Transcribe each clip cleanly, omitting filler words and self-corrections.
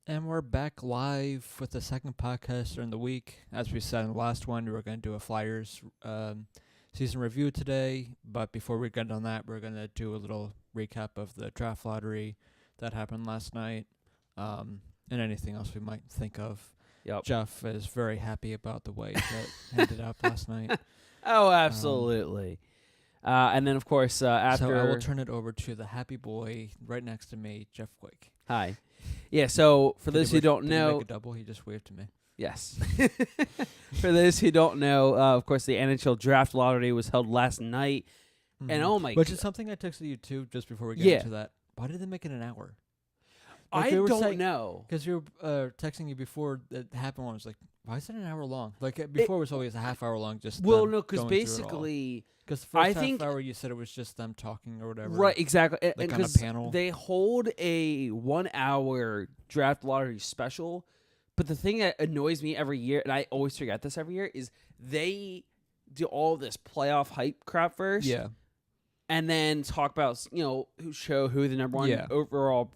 And we're back live with the second podcast during the week. As we said in the last one, we were going to do a Flyers season review today. But before we get on that, we're going to do a little recap of the draft lottery that happened last night and anything else we might think of. Yep. Jeff is very happy about the way that ended up last night. Oh, absolutely. And then, of course, after... So I will turn it over to the happy boy right next to me, Jeff Quake. Hi. Yeah, so for those who don't Did know... he make a double? He just waved to me. Yes. For those who don't know, of course, the NHL Draft Lottery was held last night. Mm-hmm. And oh my... Which is something I texted you, too, just before we get into that. Why did they make it an hour? Like I don't know. Because you were texting you before it happened. I was like, why is it an hour long? Like, before it was always a half hour long. Just well, no, because basically... Because the first half hour you said it was just them talking or whatever. Right, exactly. Like on a panel. They hold a 1 hour draft lottery special. But the thing that annoys me every year, and I always forget this every year, is they do all this playoff hype crap first. Yeah. And then talk about, who the number one overall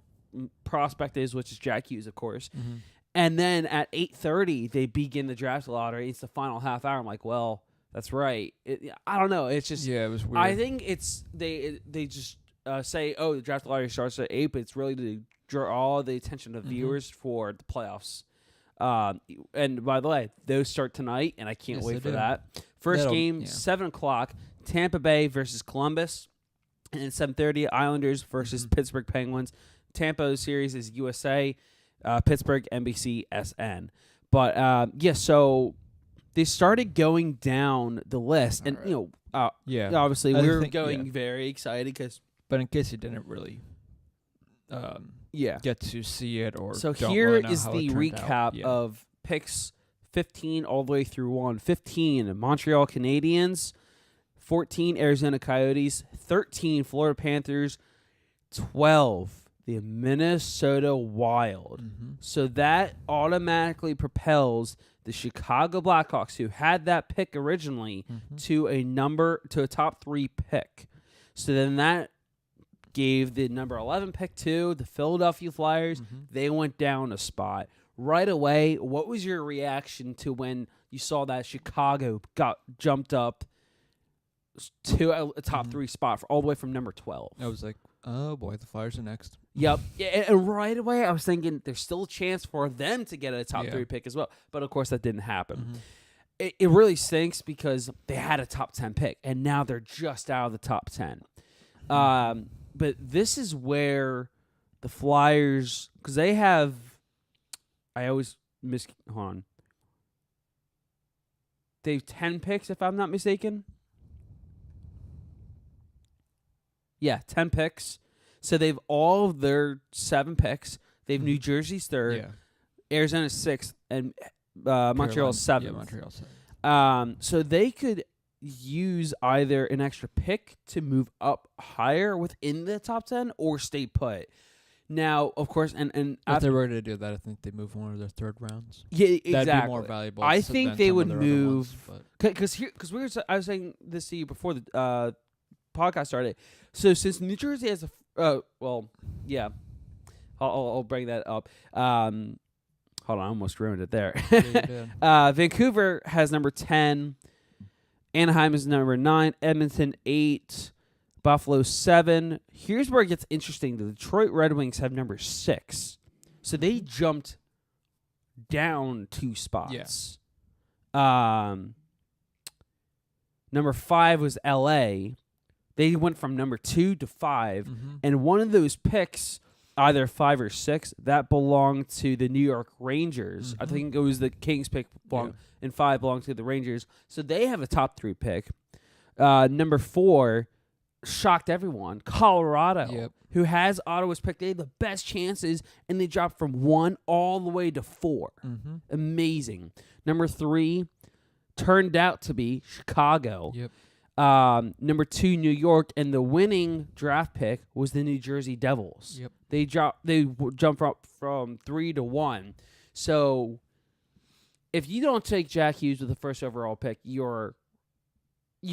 prospect is, which is Jack Hughes, of course. Mm-hmm. And then at 8:30, they begin the draft lottery. It's the final half hour. I'm like, well, that's right. I don't know. It's just it was weird. I think it's they just say, oh, the draft lottery starts at 8, but it's really to draw all the attention of viewers for the playoffs. And by the way, those start tonight, and I can't wait for that. First game, 7:00, Tampa Bay versus Columbus, and 7:30, Islanders versus Pittsburgh Penguins. Tampa series is USA, Pittsburgh NBC SN. But so they started going down the list, and obviously we were going very excited because. But in case you didn't really, get to see it or so don't here really know is how the it turned recap out. of picks 15 all the way through 1. 15 Montreal Canadiens, 14 Arizona Coyotes, 13 Florida Panthers, 12 the Minnesota Wild. Mm-hmm. So that automatically propels the Chicago Blackhawks, who had that pick originally, to a top 3 pick. So then that gave the number 11 pick to the Philadelphia Flyers. They went down a spot. Right away, what was your reaction to when you saw that Chicago got jumped up to a top 3 spot all the way from number 12? I was like, oh boy, the Flyers are next. Yep. Yeah, and right away I was thinking there's still a chance for them to get a top 3 pick as well. But of course that didn't happen. It really stinks because they had a top 10 pick, and now they're just out of the top 10. But this is where the Flyers, because they have, hold on. They have 10 picks, if I'm not mistaken. Yeah, 10 picks. So they've all of their 7 picks. They have New Jersey's 3rd, Arizona's 6th, and Montreal's 7th. Yeah, Montreal's 7th. So they could use either an extra pick to move up higher within the top 10 or stay put. Now, of course, and if they were to do that, I think they'd move one of their third rounds. Yeah, exactly. That'd be more valuable. I think they would move because I was saying this to you before the podcast started. So since New Jersey has I'll bring that up. Hold on, I almost ruined it there. Vancouver has number 10. Anaheim is number 9. Edmonton 8. Buffalo 7. Here's where it gets interesting. The Detroit Red Wings have number 6. So they jumped down 2 spots. Number 5 was LA. They went from number 2 to 5. And one of those picks, either 5 or 6, that belonged to the New York Rangers. I think it was the Kings pick, and 5 belonged to the Rangers. So they have a top 3 pick. Number 4 shocked everyone. Colorado, who has Ottawa's pick. They had the best chances, and they dropped from 1 all the way to 4. Amazing. Number 3 turned out to be Chicago. Number 2, New York, and the winning draft pick was the New Jersey Devils. They jumped up from 3 to 1. So if you don't take Jack Hughes with the first overall pick, you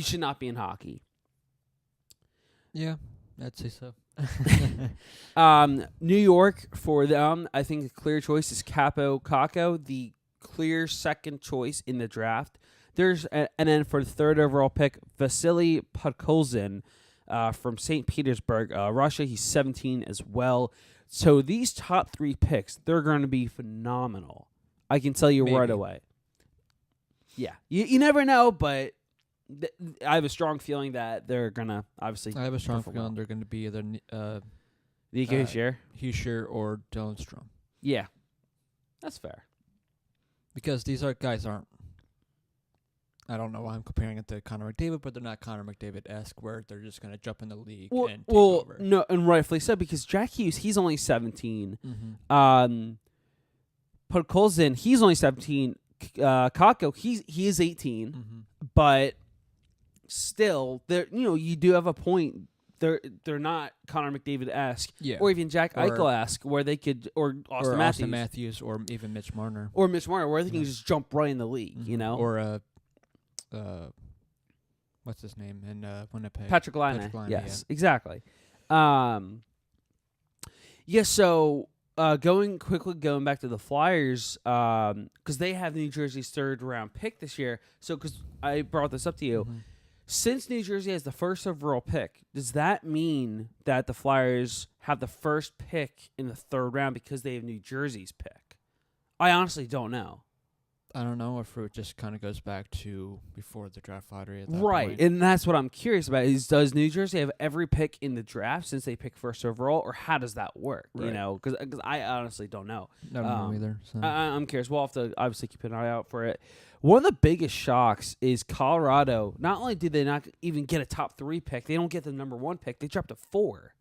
should not be in hockey. Yeah, I'd say so. New York, for them, I think the clear choice is Capo Caco, the clear second choice in the draft. And then for the third overall pick, Vasily Podkolzin from St. Petersburg, Russia. He's 17 as well. So these top three picks, they're going to be phenomenal. I can tell you right away. Yeah. You never know, but I have a strong feeling that they're going to obviously. I have a strong feeling they're going to be either Nico Hischier or Dylan Strom. Yeah. That's fair. Because these guys aren't. I don't know why I'm comparing it to Connor McDavid, but they're not Connor McDavid-esque where they're just going to jump in the league and take over. No, and rightfully so, because Jack Hughes, he's only 17. Podkolzin, he's only 17. Kakko, he is 18. But still, you do have a point. They're not Connor McDavid-esque, or even Jack Eichel-esque, where they could, or Austin Matthews, or even Mitch Marner, where they can just jump right in the league, or what's his name in Winnipeg? Patrick Laine. Yes, exactly. So going back to the Flyers, because they have New Jersey's third round pick this year. So because I brought this up to you. Since New Jersey has the first overall pick, does that mean that the Flyers have the first pick in the third round because they have New Jersey's pick? I honestly don't know. I don't know if it just kind of goes back to before the draft lottery at that point. And that's what I'm curious about is, does New Jersey have every pick in the draft since they pick first overall, or how does that work? Right. Because I honestly don't know. I don't know either. So. I'm curious. We'll have to obviously keep an eye out for it. One of the biggest shocks is Colorado. Not only did they not even get a top 3 pick, they don't get the number 1 pick. They dropped to 4.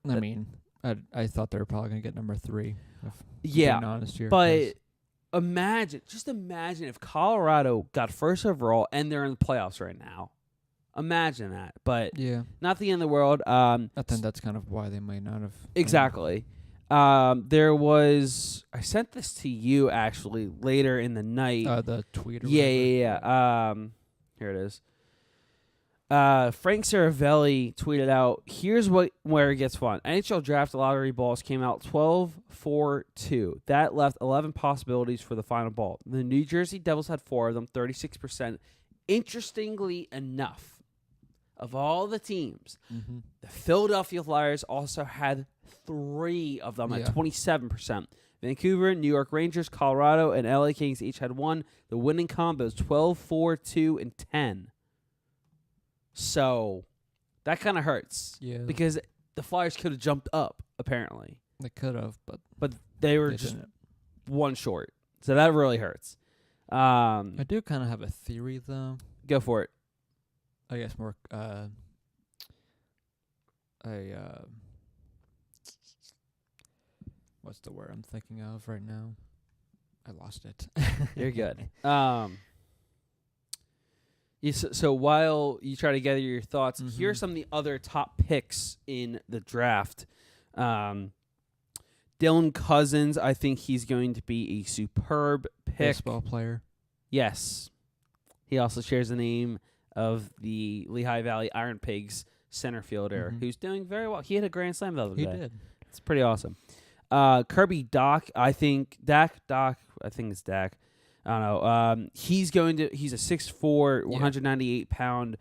I thought they were probably going to get number 3. Yeah, being honest here, but imagine if Colorado got first overall and they're in the playoffs right now. Imagine that. But not the end of the world. I think that's kind of why they might not have. Exactly. There was, I sent this to you actually later in the night. The tweet. Or yeah. Here it is. Frank Saravelli tweeted out, here's where it gets fun. NHL draft lottery balls came out 12-4-2. That left 11 possibilities for the final ball. The New Jersey Devils had 4 of them, 36%. Interestingly enough, of all the teams, the Philadelphia Flyers also had 3 of them at 27%. Vancouver, New York Rangers, Colorado, and LA Kings each had 1. The winning combos 12-4-2 and 10. So that kind of hurts. Yeah. Because the Flyers could have jumped up, apparently. They could have, but they were just didn't. 1 short. So that really hurts. I do kind of have a theory, though. Go for it. I guess more what's the word I'm thinking of right now? I lost it. You're good. So while you try to gather your thoughts, here are some of the other top picks in the draft. Dylan Cousins, I think he's going to be a superb pick. Baseball player. Yes. He also shares the name of the Lehigh Valley Iron Pigs center fielder who's doing very well. He had a grand slam the other day. He did. It's pretty awesome. Kirby Doc, I think it's Dak. I don't know. He's a 6'4", 198-pound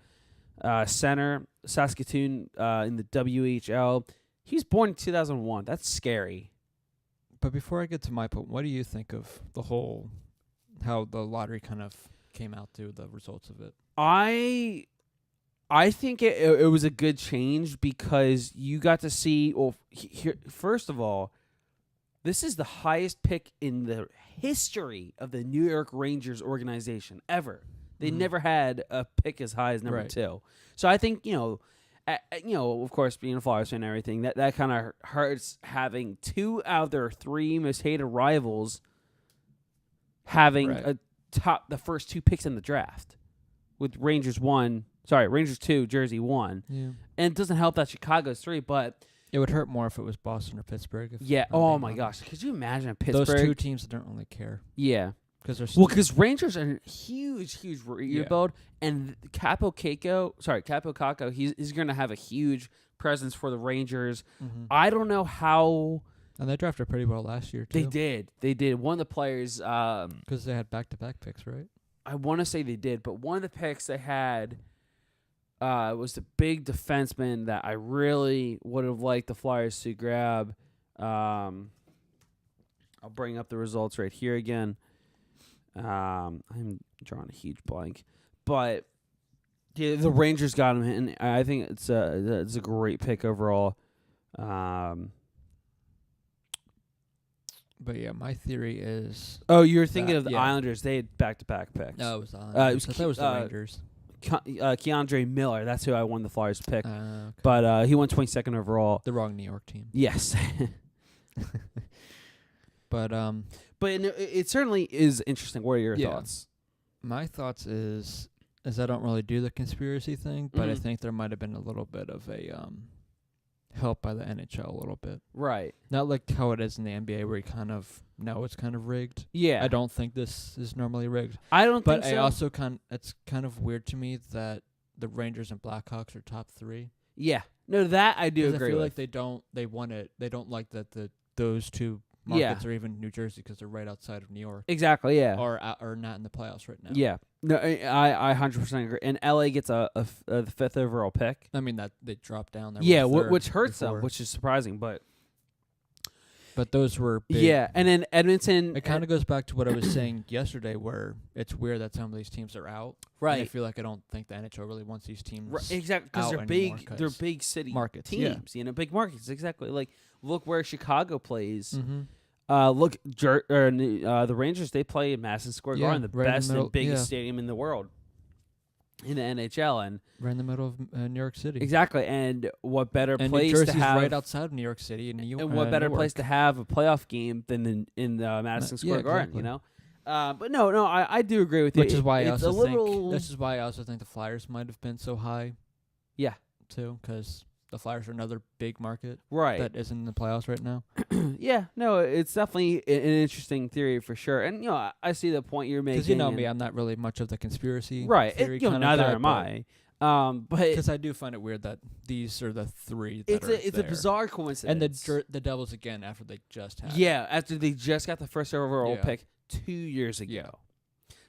center, Saskatoon in the WHL. He was born in 2001. That's scary. But before I get to my point, what do you think of how the lottery kind of came out through the results of it? I think it was a good change because you got to see. Well, first of all, this is the highest pick in the history of the New York Rangers organization ever. They never had a pick as high as number 2. So I think of course, being a Flyers fan and everything, that kind of hurts having 2 out of their 3 most hated rivals having the first 2 picks in the draft, with Rangers 2, Jersey 1. Yeah. And it doesn't help that Chicago's 3, but it would hurt more if it was Boston or Pittsburgh. Oh my gosh, could you imagine Pittsburgh? Those 2 teams that don't really care. Yeah. Because Rangers are a huge rebuild, and Capo Caco, he's going to have a huge presence for the Rangers. Mm-hmm. I don't know how And they drafted pretty well last year too. they did. They did. One of the players, because they had back-to-back picks, right? I want to say they did, but one of the picks they had was the big defenseman that I really would have liked the Flyers to grab. I'll bring up the results right here again. I'm drawing a huge blank, but yeah, the Rangers got him, and I think it's a great pick overall. But yeah, my theory is Oh, you're thinking that, of the yeah. Islanders. They had back-to-back picks. no, it was the it Islanders. was I thought it was the Rangers. Keandre Miller. That's who I wanted the Flyers to pick. Okay. But he went 22nd overall. The wrong New York team. Yes. But But it certainly is interesting. What are your Yeah. thoughts? my thoughts is I don't really do the conspiracy thing, but I Mhm. think there might have been a little bit of a help by the NHL a little bit. Right. Not like how it is in the NBA where you kind of know it's kind of rigged. Yeah. I don't think this is normally rigged. I don't But think I so. also it's kind of weird to me that the Rangers and Blackhawks are top 3. Yeah. No, that I do 'Cause agree I feel with. like they don't like that those two Yeah. markets or even New Jersey because they're right outside of New York Exactly, yeah. or not in the playoffs right now. Yeah. No, I 100% agree. And LA gets the 5th overall pick. I mean that they dropped down there. Yeah, third which hurts before. them, which is surprising, but But those were big. yeah, and then Edmonton It kind of goes back to what I was saying yesterday, where it's weird that some of these teams are out. And I right. feel like I don't think the NHL really wants these teams. Exactly, because out they're anymore big. They're 'cause big city markets, yeah. teams, big markets. Exactly. Like look where Chicago plays. Mm-hmm. Look, the Rangers. They play in Madison Square Yeah, Garden, the right in the best middle- and biggest yeah. stadium in the world, in the NHL, and Right in the middle of New York City. exactly. And what better And place New Jersey's to have? right outside of New York City, and and what better place to have a playoff game than in Madison Square yeah, Garden? exactly. But no, I do agree with you. Which is why I It's also a little, This is why I also think the Flyers might have been so high. Yeah. Too, because the Flyers are another big market right. that isn't in the playoffs right now. Yeah, no, it's definitely an interesting theory for sure. And I see the point you're making. Because you know and- me, I'm not really much of the conspiracy. right? Theory kind of Neither guy, am I. But Because I do find it weird that these are the 3 that are it's a there. bizarre coincidence. And the Devils again after they just had. yeah, after they just got the first overall Yeah. pick 2 years ago. Yeah.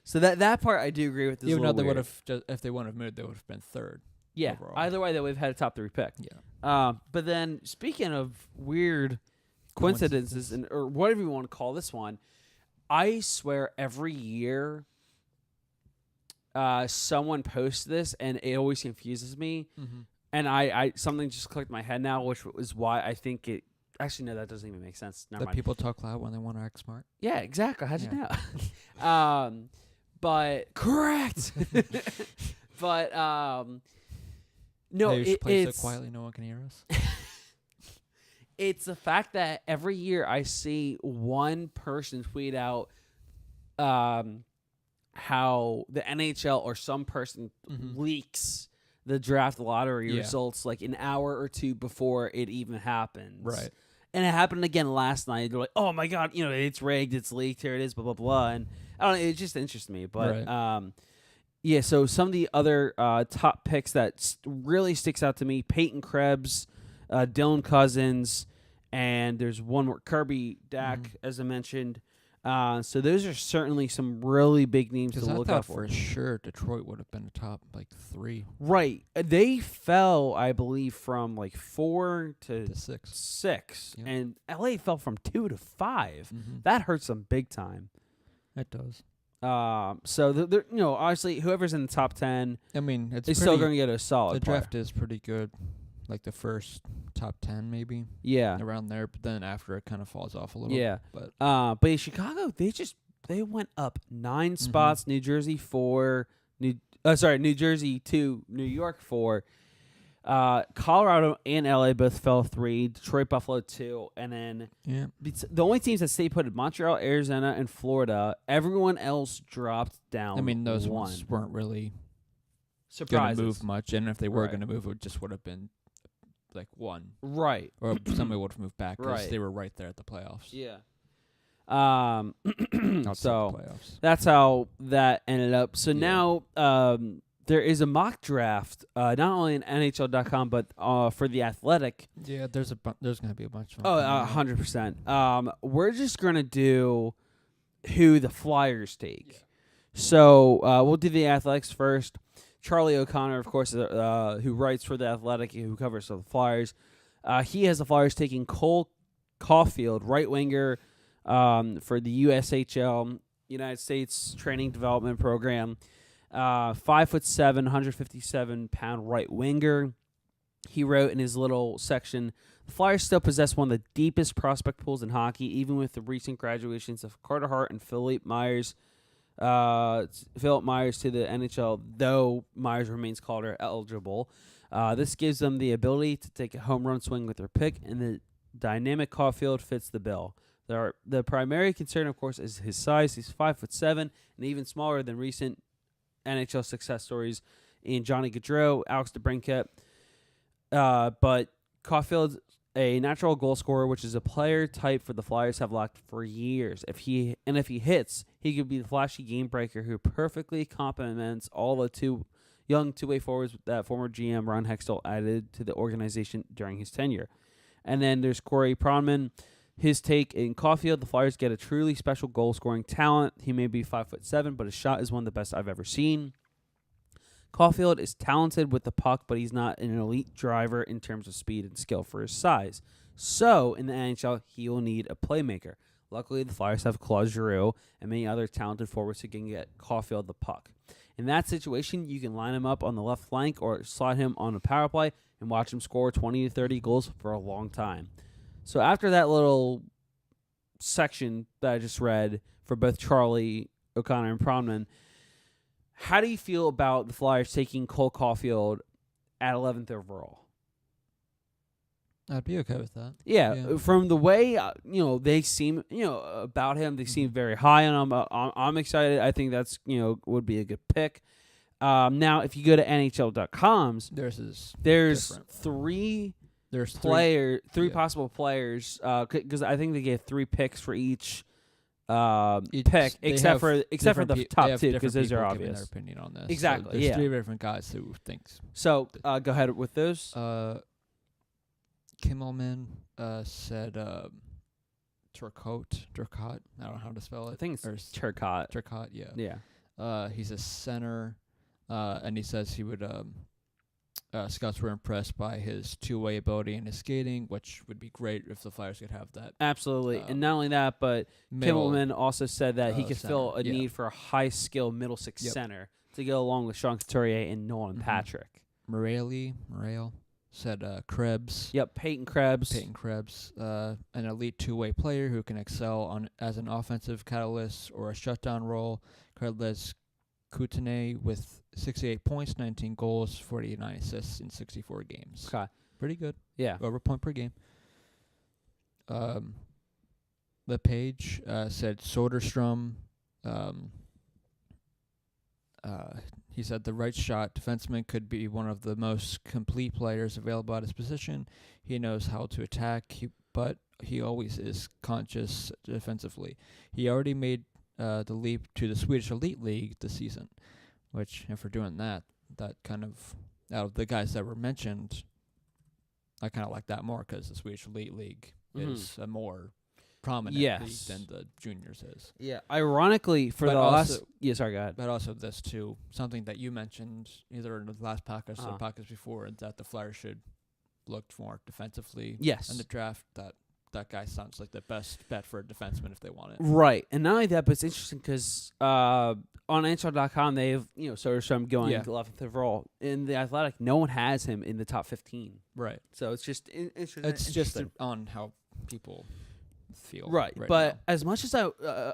So that part I do agree with. Is Even a though little they would weird. have, if they wouldn't have moved, they would have been 3rd. Yeah. overall. Either way, that we've had a top 3 pick. Yeah. But then speaking of weird coincidences or whatever you want to call this one, I swear every year someone posts this and it always confuses me. Mm-hmm. And I something just clicked in my head now, which is why I think it. Actually, no, that doesn't even make sense. Never That mind. people talk loud when they want to act smart. Yeah, exactly. How'd you Yeah. know? But correct. But no, Maybe we should play it's so quietly no one can hear us. it's the fact that every year I see one person tweet out how the NHL or some person Mhm. leaks the draft lottery Yeah. results like an hour or two before it even happens. Right. And it happened again last night. They're like, "Oh my god, it's rigged, it's leaked, here it is, blah blah blah." And I don't know, it just interests me. But Right. yeah. So some of the other top picks that really sticks out to me: Peyton Krebs, Dylan Cousins, and there's one more, Kirby Dack, Mhm. as I mentioned. So those are certainly some really big names to Because I look thought out for. for sure Detroit would have been the top 3 Right. They fell, I believe, from 4 to to 6. 6, Yeah. and LA fell from 2 to 5. Mm-hmm. That hurts them big time. It does. So they're, obviously whoever's in the top 10 I mean, it's is still going to get a solid the player. draft is pretty good. Like the first top 10 maybe Yeah. around there, but then after it kind of falls off a little. Yeah. But But in Chicago, they went up 9 spots. New Jersey 4, New Jersey 2, New York 4. Colorado and LA both fell 3. Detroit, Buffalo 2, and then yeah, the only teams that stayed put are Montreal, Arizona, and Florida. Everyone else dropped down. I mean those 1. ones weren't really going to Surprises. move much, and if they were Right. going to move, it just would have been like 1, Right. or somebody would have moved back because Right. they were right there at the playoffs. Yeah. Outside So the playoffs. that's how that ended up. So Yeah. now there is a mock draft, not only in NHL.com, but for The Athletic. Yeah, there's going to be a bunch of them. Oh, 100%. We're just going to do who the Flyers take. Yeah. So we'll do The Athletics first. Charlie O'Connor, of course, who writes for The Athletic, who covers the Flyers. He has the Flyers taking Cole Caulfield, right winger, for the USHL, United States Training Development Program. 5'7", 157-pound right winger. He wrote in his little section, the Flyers still possess one of the deepest prospect pools in hockey, even with the recent graduations of Carter Hart and Philip Myers to the NHL, though Myers remains Calder eligible. This gives them the ability to take a home run swing with their pick, and the dynamic Caulfield fits the bill. The primary concern, of course, is his size. He's 5'7" and even smaller than recent NHL success stories in Johnny Gaudreau, Alex DeBrincat. But Caulfield's a natural goal scorer, which is a player type for the Flyers have lacked for years. If he hits, he could be the flashy game breaker who perfectly complements all the young two-way forwards that former GM Ron Hextall added to the organization during his tenure. And then there's Corey Pronman. His take in Caulfield, the Flyers get a truly special goal-scoring talent. He may be 5'7", but his shot is one of the best I've ever seen. Caulfield is talented with the puck, but he's not an elite driver in terms of speed and skill for his size. So, in the NHL, he will need a playmaker. Luckily, the Flyers have Claude Giroux and many other talented forwards who can get Caulfield the puck. In that situation, you can line him up on the left flank or slot him on a power play and watch him score 20 to 30 goals for a long time. So after that little section that I just read for both Charlie O'Connor and Pronman, how do you feel about the Flyers taking Cole Caulfield at 11th overall? I'd be okay with that. Yeah. From the way they seem, about him, they seem very high on him. I'm excited. I think that's would be a good pick. Now, if you go to NHL.com's, there's three possible players, because I think they gave 3 picks for each pick, except for the top 2, because those are obvious. Their opinion on this. Exactly. So there's 3 different guys who thinks. So go ahead with those. Kimmelman said Turcotte. I don't know how to spell it. I think it's Turcotte. Turcotte, yeah. Yeah. He's a center, and he says he would. Scouts were impressed by his two-way ability and his skating, which would be great if the Flyers could have that. Absolutely. And not only that, but Kimmelman also said that he could fill a need for a high-skill middle six center to go along with Sean Couturier and Nolan Patrick. Morale said Krebs. Yep, Peyton Krebs. An elite two-way player who can excel as an offensive catalyst or a shutdown role. Krebs Kootenay with 68 points, 19 goals, 49 assists in 64 games. Okay. Pretty good. Yeah. Over a point per game. The page said Soderstrom. He said the right shot defenseman could be one of the most complete players available at his position. He knows how to attack, but he always is conscious defensively. He already made the leap to the Swedish Elite League this season, which, if we're doing that kind of, out of the guys that were mentioned, I kind of like that more because the Swedish Elite League is a more prominent league than the juniors is. Yeah, ironically, for last... Yeah, sorry, go ahead. But also this, too, something that you mentioned either in the last podcast or podcast before, that the Flyers should look more defensively in the draft. That guy sounds like the best bet for a defenseman if they want it. Right. And not only that, but it's interesting because on NHL.com, they have, Soderstrom going 11th overall. In The Athletic, no one has him in the top 15. Right. So it's just interesting. It's just on how people feel. Right. But now, as much as I'll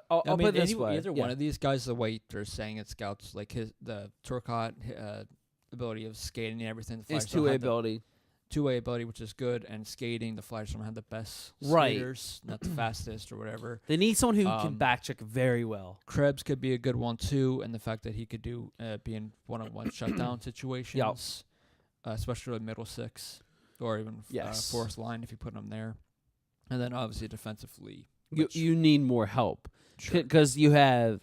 put it this way. Either one of these guys, the way they're saying it, scouts, like the Turcotte ability of skating and everything. The Flyers his two-way ability. Two-way ability, which is good, and skating, the Flyers don't have the best skaters, not the fastest or whatever. They need someone who can backcheck very well. Krebs could be a good one, too, and the fact that he could be in one-on-one shutdown situations, especially with middle six or even fourth line if you put him there. And then, obviously, defensively. You need more help because you have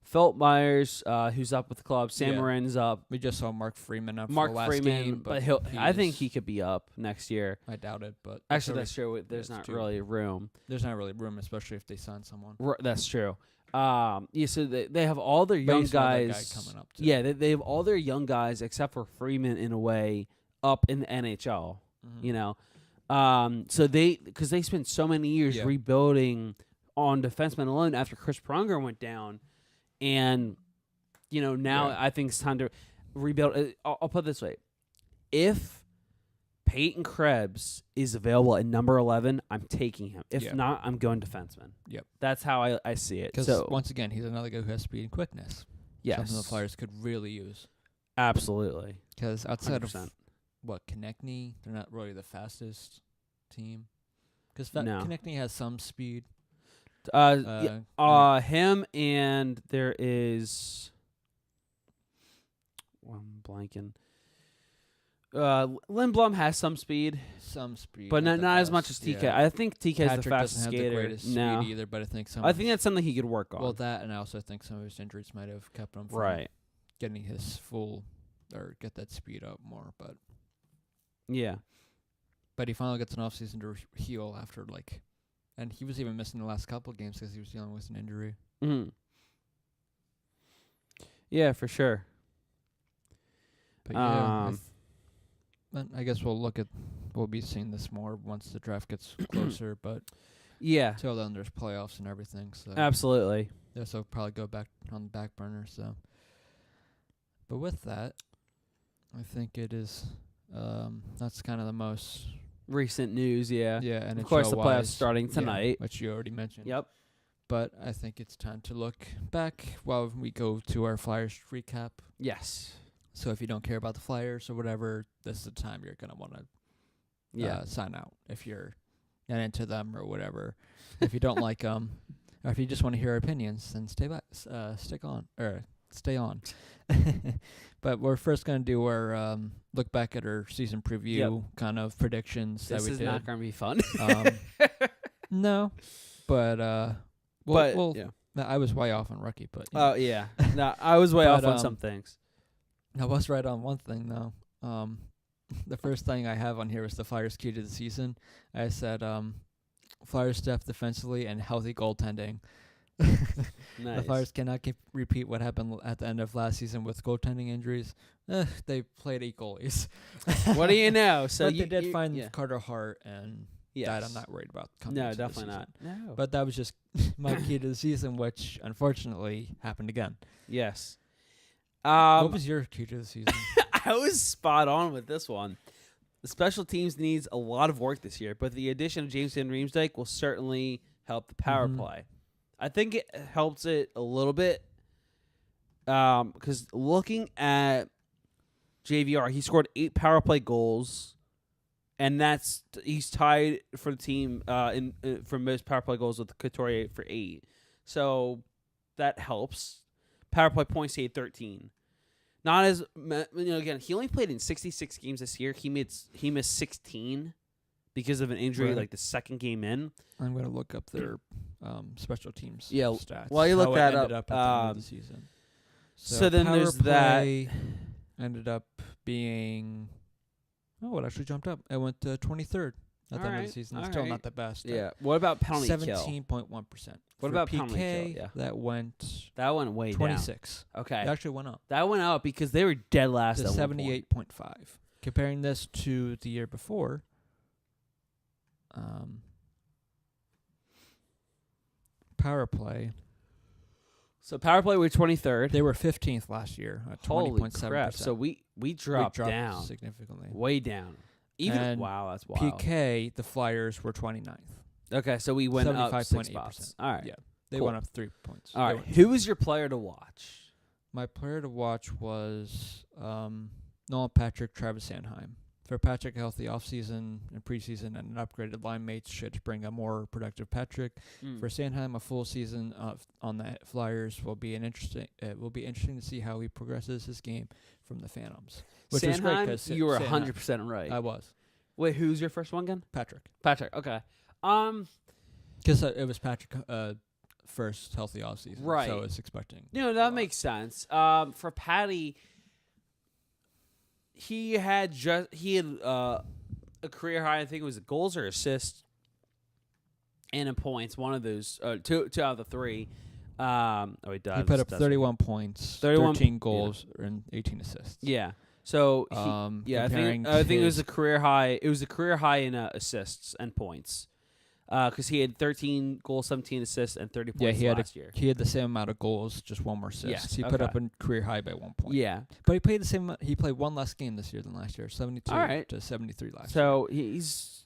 Philip Myers, who's up with the club. Sam Yeah. Morin's up. We just saw Mark Freeman up Mark for the last Freeman, game, but he I think is- he could be up next year. I doubt it, but Actually, already- that's true. There's that's not too- really room. There's not really room, especially if they sign someone. That's true. Yeah, so they have all their But young you saw that guy guys coming up, too. Yeah, they have all their young guys except for Freeman in a way up in the NHL. Mhm. You know, so because they spent so many years Yeah. rebuilding on defensemen alone after Chris Pronger went down, and now Yeah. I think it's time to rebuild. I'll put it this way: if Peyton Krebs is available at number 11, I'm taking him. If Yeah. not, I'm going defenseman. Yep. That's how I see it. Because So once again, he's another guy who has speed and quickness. yes, Something the Flyers could really use. absolutely. Because outside 100%. of Konechny, they're not really the fastest team. Because No. Konechny has some speed. Him and there is. I'm blanking. Lindblom has some speed, some speed, but not the as much best, as TK. yeah. I think TK is Patrick the fastest doesn't have skater. the greatest No, speed either, but I think some. I think that's something he could work on. well, that and I also think some of his injuries might have kept him from right. getting his full or get that speed up more. Yeah. But he finally gets an off season to heal after and he was even missing the last couple of games because he was dealing with an injury. Mm-hmm. Yeah, for sure. But yeah, I guess we'll be seeing this more once the draft gets closer. But Yeah, till then, there's playoffs and everything, so absolutely. this will probably go back on the back burner. So, but with that, I think it is. That's kind of the most Recent news, yeah. and Of course, the playoffs starting tonight. which you already mentioned. Yep. But I think it's time to look back while we go to our Flyers recap. Yes. So if you don't care about the Flyers or whatever, this is the time you're gonna want to sign out if you're not into them or whatever. If you don't like them, or if you just want to hear our opinions, then stay on. But we're first gonna do our look back at our season preview kind of predictions This that we is did. not going to be fun. No, but I was way off on rookie, but Oh, yeah. No, I was way off But, on some things. I was right on one thing though. The first thing I have on here is the Flyers' key to the season. I said Flyers depth defensively and healthy goaltending. Nice. The Flyers cannot repeat what happened at the end of last season with goaltending injuries. They played 8 goalies. What do you know? So but you they did find yeah. Carter Hart, and that I'm not worried about coming No, into the definitely season. not. No. But that was just my key to the season, which unfortunately happened again. yes. What was your key to the season? I was spot on with this one. The special teams needs a lot of work this year, but the addition of James Van Riemsdyk will certainly help the power play. I think it helps it a little bit because looking at JVR, he scored 8 power play goals, and he's tied for the team for most power play goals with Couturier for 8. So that helps. Power play points, he had 13. Not as again, he only played in 66 games this year. He missed 16 because of an injury, like the second game in. I'm going to look up their special teams Yeah, stats. while you look how that it ended up, up at the end of the season. so then power there's that. play ended up being it actually jumped up. It went to 23rd at the end of the season. It's still not the best. Yeah. What about penalty kill? 17.1%. What For about PK? penalty kill? Yeah. That went That went way 26. down. Okay. It actually went up That went up because they were dead last to at 78.5. Comparing this to the year before, power play. So power play were 23rd. They were 15th last year at 20.7%. Holy crap. So we dropped down. significantly. Way down. Even And wow, that's wild. PK, the Flyers were 29th. Okay, so we went up 6 75.8%. spots. All right. Yeah. They Cool. went up 3 points. All They right. went- Who was your player to watch? My player to watch was Nolan Patrick, Travis Sanheim. For Patrick, a healthy offseason and preseason and an upgraded line mates should bring a more productive Patrick. For Sanheim, a full season on the Flyers will be interesting to see how he progresses his game from the Phantoms. Which is great Sanheim, because you were 100% right. I was. Wait, who's your first one again? Patrick. Patrick. Okay. Because it was Patrick first healthy offseason. Right. So it's expecting. That makes sense. For Patty, he had a career high. I think it was goals or assists, and in points. One of those, two out of the three. He He put up 31 points, 13 goals, and 18 assists. Yeah. So I think it was a career high. It was a career high in assists and points, because he had 13 goals, 17 assists, and 30 points last year. He had the same amount of goals, just one more assist. Yes, he put up a career high by 1 point. Yeah, but he played the same. He played one less game this year than last year, 72 to 73 last year. So he's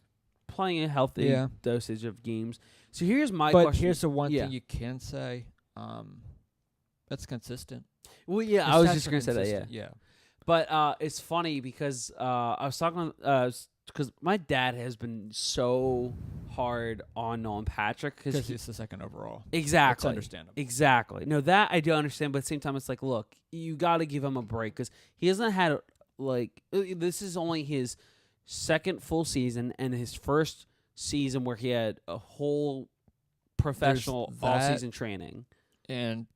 playing a healthy dosage of games. So here's my question. But here's the one thing you can say. That's consistent. Well, yeah, I was just going to say that, yeah. But it's funny because I was talking because my dad has been so hard on Nolan Patrick because he's the second overall. Exactly. That's understandable. Exactly. No, that I do understand, but at the same time, it's like, look, you got to give him a break because he hasn't had this is only his second full season and his first season where he had a whole professional all-season training. And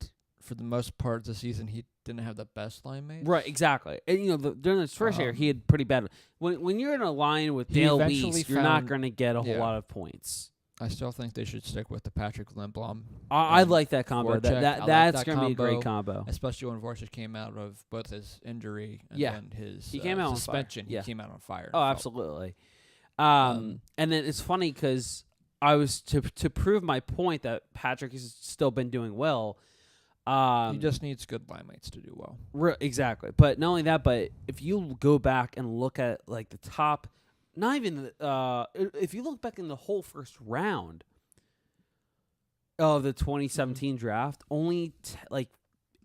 for the most part of the season, he didn't have the best line mates. Right, exactly. And during his first year, he had pretty bad. When you're in a line with Dale Weiss, you're not going to get a whole lot of points. I still think they should stick with the Patrick Lindblom. I like that combo. That's going to be a great combo, especially when Voracek came out of both his injury and then his he came out suspension. On fire. He came out on fire. Oh, absolutely. And then it's funny because I was to prove my point that Patrick has still been doing well. He just needs good line mates to do well. Exactly. But not only that, but if you go back and look at like the top, not even if you look back in the whole first round of the 2017 draft, only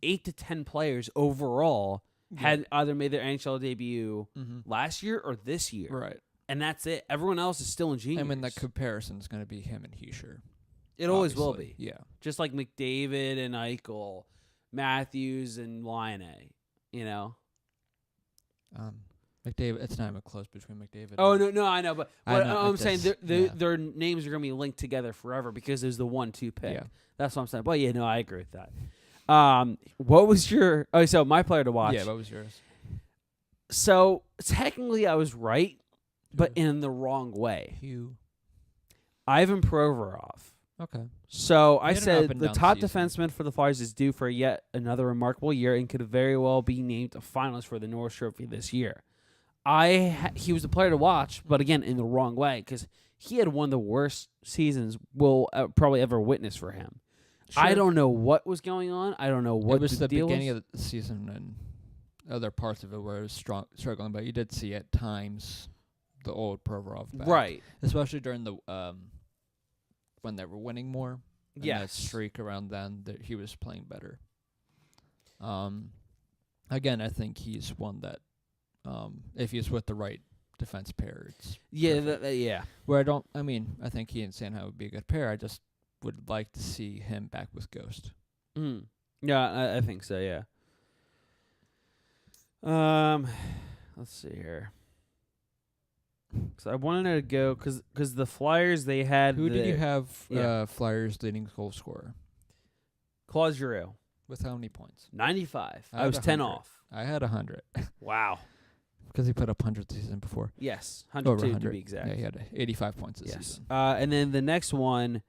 8 to 10 players overall had either made their NHL debut last year or this year. Right. And that's it. Everyone else is still in juniors. I mean, the comparison is going to be him and Heischer. It always will be. Yeah. Just like McDavid and Eichel, Matthews and Laine, McDavid, it's not even close between McDavid. Oh, no, I know. But I'm saying their names are going to be linked together forever because there's the 1-2 pick. Yeah. That's what I'm saying. But yeah, no, I agree with that. What was your... Oh, so my player to watch. Yeah, what was yours? So technically I was right, but in the wrong way. Ivan Provorov. Okay. So I said the top defenseman for the Flyers is due for yet another remarkable year and could very well be named a finalist for the Norris Trophy this year. He was a player to watch, but again, in the wrong way because he had one of the worst seasons we'll probably ever witness for him. Sure. I don't know what was going on. I don't know what was the deal beginning of the season and other parts of it where it was struggling, but you did see at times the old Provorov back. Right. Especially during the when they were winning more. Yes. That streak around then, that he was playing better. Again, I think he's one that if he's with the right defense pair, it's Where I think he and Sanheim would be a good pair. I just would like to see him back with Ghost. Yeah, I think so. Yeah. Let's see here. Because I wanted to go because the Flyers they had. Who did you have? Flyers leading goal scorer. Claude Giroux. With how many points? 95. I was 10 off. I had 100. Wow. Because he put up 100 the season before. Yes, 102 Over 100. to be exact. Yeah, he had 85 points this season. And then the next one,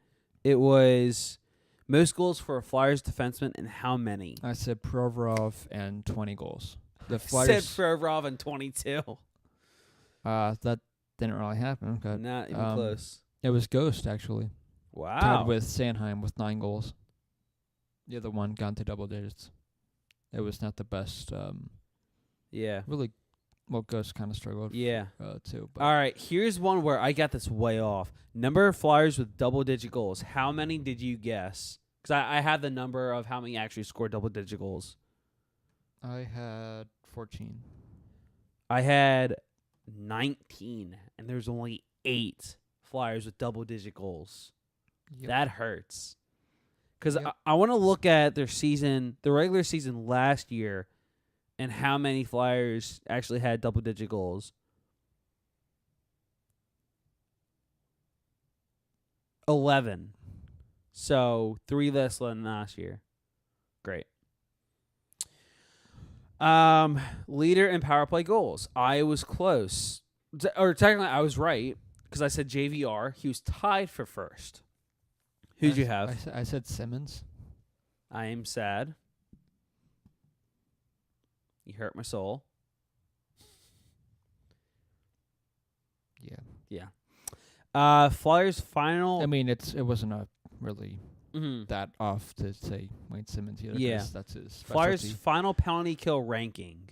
it was most goals for a Flyers defenseman and how many? I said Provorov and 20 goals. The Flyers said Provorov and 22. That didn't really happen. Okay. Not even close. It was Ghost, actually. Wow. Tied with Sanheim with 9 goals. The other one got to double digits. It was not the best. Really, well, Ghost kind of struggled. Yeah. Too. But all right, here's one where I got this way off. Number of Flyers with double-digit goals. How many did you guess? Because I had the number of how many actually scored double-digit goals. I had 14. I had 19, and there's only 8 Flyers with double-digit goals. Yep. That hurts. Because I want to look at their season, the regular season last year, and how many Flyers actually had double-digit goals. 11. So 3 less than last year. Great. Leader in power play goals. I was close. Or technically, I was right because I said JVR. He was tied for first. Who'd you have? I said Simmons. I am sad. You hurt my soul. Yeah. Flyers final. I mean, it wasn't a really Mhm. that off to say Wayne Simmons either. Yeah. 'Cause that's his Flyers specialty. final penalty kill ranking.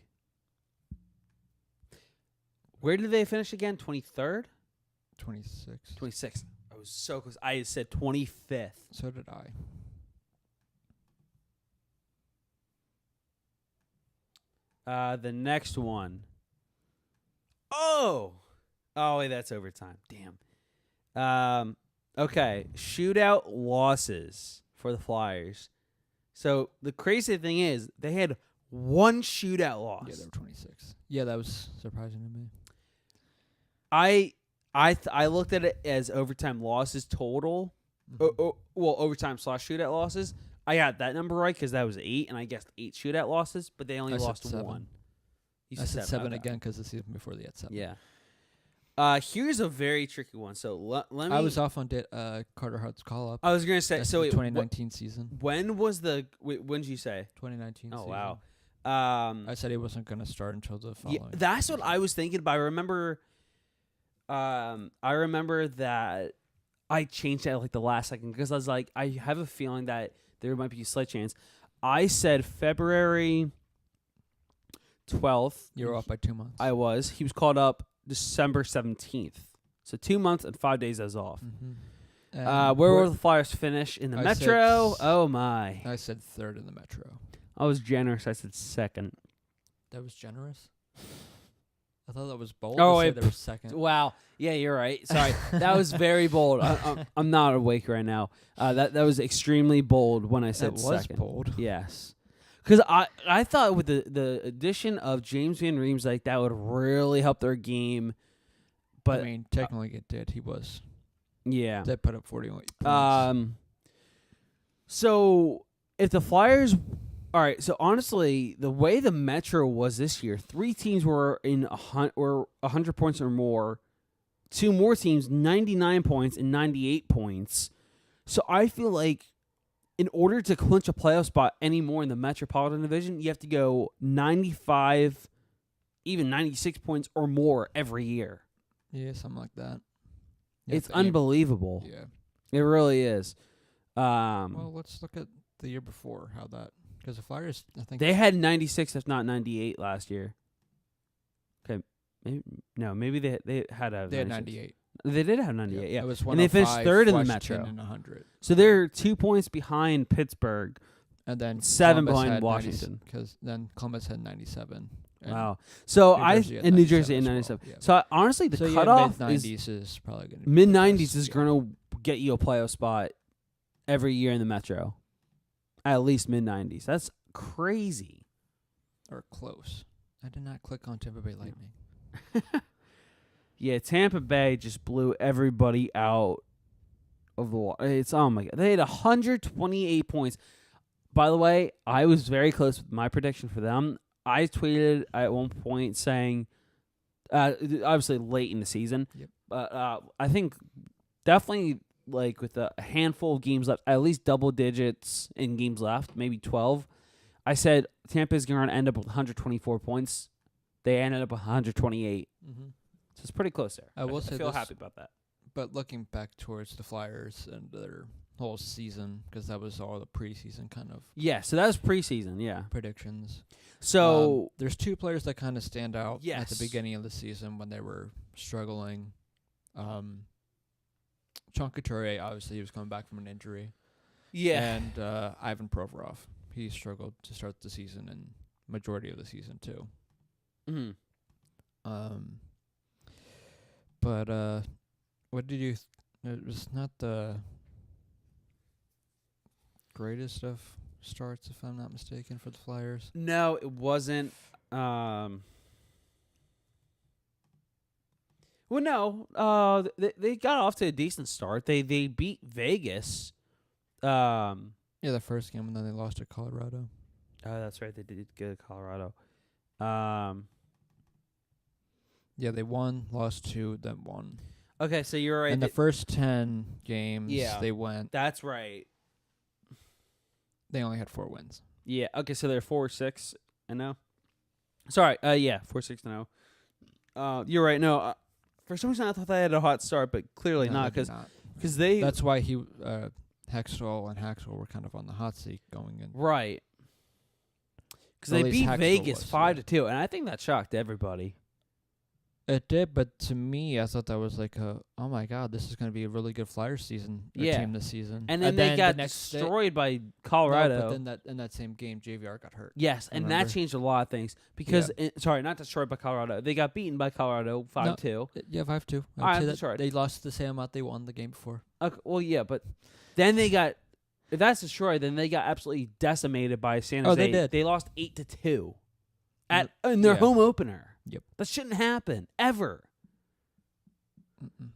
Where did they finish again? 23rd? 26. 26th. I was so close. I said 25th. So did I. The next one. Oh, wait, that's overtime. Damn. Okay, shootout losses for the Flyers. So the crazy thing is they had one shootout loss. Yeah, they were 26. Yeah, that was surprising to me. I looked at it as overtime losses total. Mhm. Well, overtime / shootout losses. I got that number right because that was 8, and I guessed 8 shootout losses, but they only I said lost 7. 1. You I said 7 okay. again because the season before they had 7. Yeah. Here's a very tricky one. So let me. I was off on Carter Hart's call up. I was gonna say. That's So the wait, 2019 season. when was the? When did you say? 2019 Oh season. wow. I said he wasn't going to start until the Yeah, following. that's what I was thinking. But I remember. I remember that I changed it at like the last second because I was like, I have a feeling that there might be a slight chance. I said February 12th. You were off by 2 months. I was. He was called up December 17th. So 2 months and 5 days I was off. Mm-hmm. Where will the Flyers finish in the I Metro? said Oh my! I said 3rd in the Metro. I was generous. I said 2nd. That was generous. I thought that was bold. Oh, to say wait, they were 2nd. Wow. Yeah, you're right. Sorry, that was very bold. I'm not awake right now. That was extremely bold when I said It was 2nd. bold. Yes, because I thought with the addition of James Van Riemsdyk, like that would really help their game. But I mean, technically it did. He was. yeah. They put up 41 points. So if the Flyers, all right. So honestly, the way the Metro was this year, 3 teams were in 100 points or more. 2 more teams, 99 points and 98 points. So I feel like in order to clinch a playoff spot anymore in the Metropolitan Division, you have to go 95, even 96 points or more every year. Yeah, something like that. It's unbelievable. Yeah. It really is. Well, let's look at the year before, how that... Because the Flyers, I think... They had 96, if not 98 last year. Okay. Maybe they had a. They had 98. They did have 98, yeah. It was And they finished 105, third in the Washington, Metro. and 100. So they're 2 points behind Pittsburgh. And then 7 Columbus behind had Washington. Because then Columbus had 97. And Wow. So New Jersey had in New Jersey in 97 97. as well, yeah. So honestly, the so cutoff mid-90s is probably going to be mid-90s is yeah. going to get you a playoff spot every year in the Metro. At least mid-90s. That's crazy. Or close. I did not click on Tampa Bay Lightning. Yeah, Tampa Bay just blew everybody out of the water. It's oh my god. They had 128 points. By the way, I was very close with my prediction for them. I tweeted at one point saying, obviously late in the season, Yep. but I think definitely like with a handful of games left, at least double digits in games left, maybe 12. I said Tampa's going to end up with 124 points. They ended up with 128. Mm-hmm. So it's pretty close there. I will say feel this, happy about that. But looking back towards the Flyers and their whole season, because that was all the preseason kind of Yeah, so that was preseason, yeah. predictions. So there's 2 players that kind of stand out at Yes. the beginning of the season when they were struggling. Sean Couturier, obviously, he was coming back from an injury. yeah. And Ivan Provorov, he struggled to start the season and majority of the season, too. Mm-hmm. But what did you... it was not the greatest of starts, if I'm not mistaken, for the Flyers. No, it wasn't. Well, no. They got off to a decent start. They beat Vegas Yeah, the first game, and then they lost to Colorado. Oh, that's right. They did go to Colorado. Yeah, they won, lost 2, then won. Okay, so you're right. In the first 10 games, Yeah. they went. That's right. They only had 4 wins. Yeah. Okay, so they're 4-6 and 0. Sorry. Yeah, 4-6 0. You're right. No, for some reason I thought they had a hot start, but clearly No, not they did because they. That's why Hextall and Haxel were kind of on the hot seat going in. Right. Because Well, they at least beat Hextall Vegas was, 5-2, and I think that shocked everybody. It did, but to me, I thought that was like oh my god, this is going to be a really good Flyers season team this season. And then they got destroyed by Colorado. No, but then in that same game, JVR got hurt. Yes, and that changed a lot of things because sorry, not destroyed by Colorado. They got beaten by Colorado 5-2. Yeah, 5-2. That's right. They lost the same amount they won the game before. Okay, well, yeah, but then they got. If that's destroyed, then they got absolutely decimated by San Jose. Oh, they did. They lost 8-2 in their home opener. Yep. That shouldn't happen ever. Mm-mm.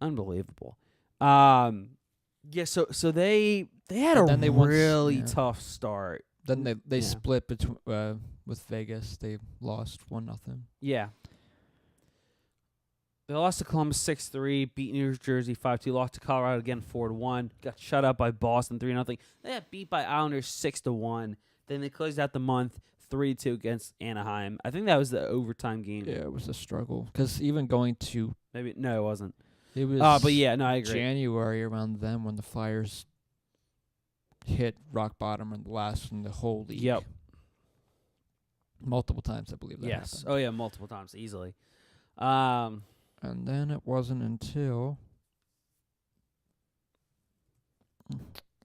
Unbelievable. Yeah. So they had a really tough start. Then they split between with Vegas. They lost 1-0. Yeah. They lost to Columbus 6-3, beat New Jersey 5-2, lost to Colorado again 4-1, got shut out by Boston 3-0. They got beat by Islanders 6-1. Then they closed out the month 3-2 against Anaheim. I think that was the overtime game. Yeah, it was a struggle because even going to it wasn't. It was. But yeah, no, I agree. January around then when the Flyers hit rock bottom and last in the whole league. Yep. Multiple times, I believe that happened. Oh yeah, multiple times, easily. And then it wasn't until,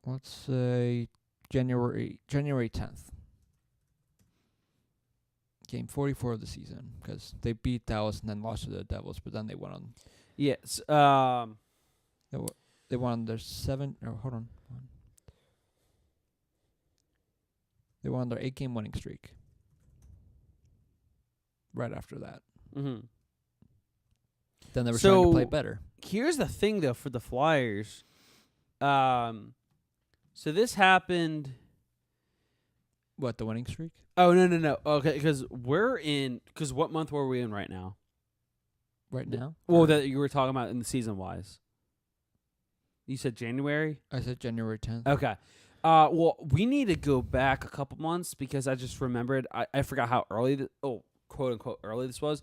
let's say, January 10th. Game 44 of the season, because they beat Dallas and then lost to the Devils, but then they went on. Yes. They won their 7. Oh, hold on. They won their 8-game winning streak. Right after that. Mm-hmm. Then they were trying to play better. Here's the thing, though, for the Flyers. So this happened. What, the winning streak? Oh, no. Okay, because what month were we in right now? Right now? Well, that you were talking about in the season-wise. You said January? I said January 10th. Okay. Well, we need to go back a couple months because I just remembered. I forgot how early, quote-unquote early this was.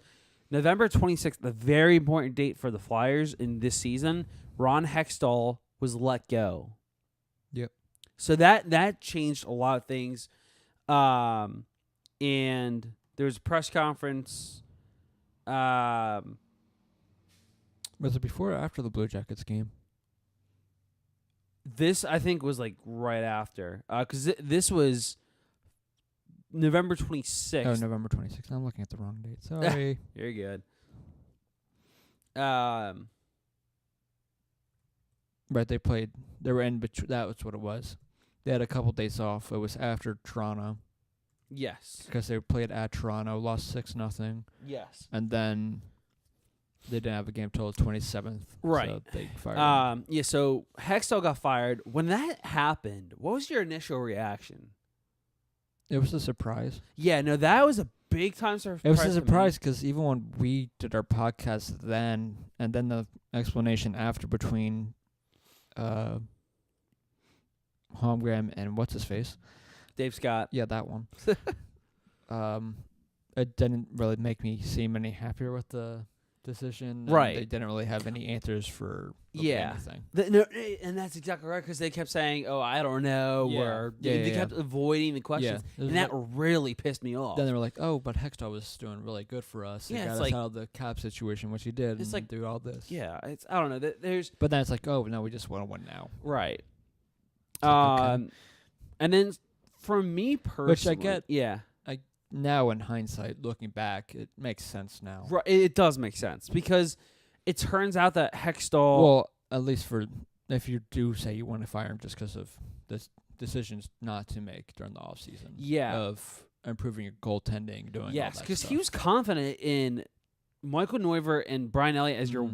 November 26th, the very important date for the Flyers in this season, Ron Hextall was let go. Yep. So that changed a lot of things. And there was a press conference. Was it before or after the Blue Jackets game? This, I think, was like right after. Because this was November 26th. Oh, November 26th. I'm looking at the wrong date. Sorry. You're good. Right, they played. They were in between. That was what it was. They had a couple days off. It was after Toronto. Yes. Because they played at Toronto, lost 6-0. Yes. And then they didn't have a game till the 27th. Right. So they fired him. Yeah, so Hextall got fired. When that happened, what was your initial reaction? It was a surprise. Yeah, no, that was a big time surprise. It was a surprise because even when we did our podcast then, and then the explanation after between Holmgren and what's his face, Dave Scott. Yeah, that one. It didn't really make me seem any happier with the decision. Right. They didn't really have any answers for anything. And that's exactly right because they kept saying, "Oh, I don't know," or they kept avoiding the questions, and that really pissed me off. Then they were like, "Oh, but Hextall was doing really good for us. Yeah, he got us out of the cap situation, which he did, it's and do all this." Yeah, I don't know. There's but then it's like, "Oh, no, we just want to win now." Right. Like, okay. And then for me personally, which I get. Yeah. Now in hindsight, looking back, it makes sense now. Right, it does make sense because it turns out that Hextall. Well, at least for if you do say you want to fire him just because of this decisions not to make during the offseason. Yeah. Of improving your goaltending, doing all yes, that because stuff. he was confident in Michael Neuver and Brian Elliott as your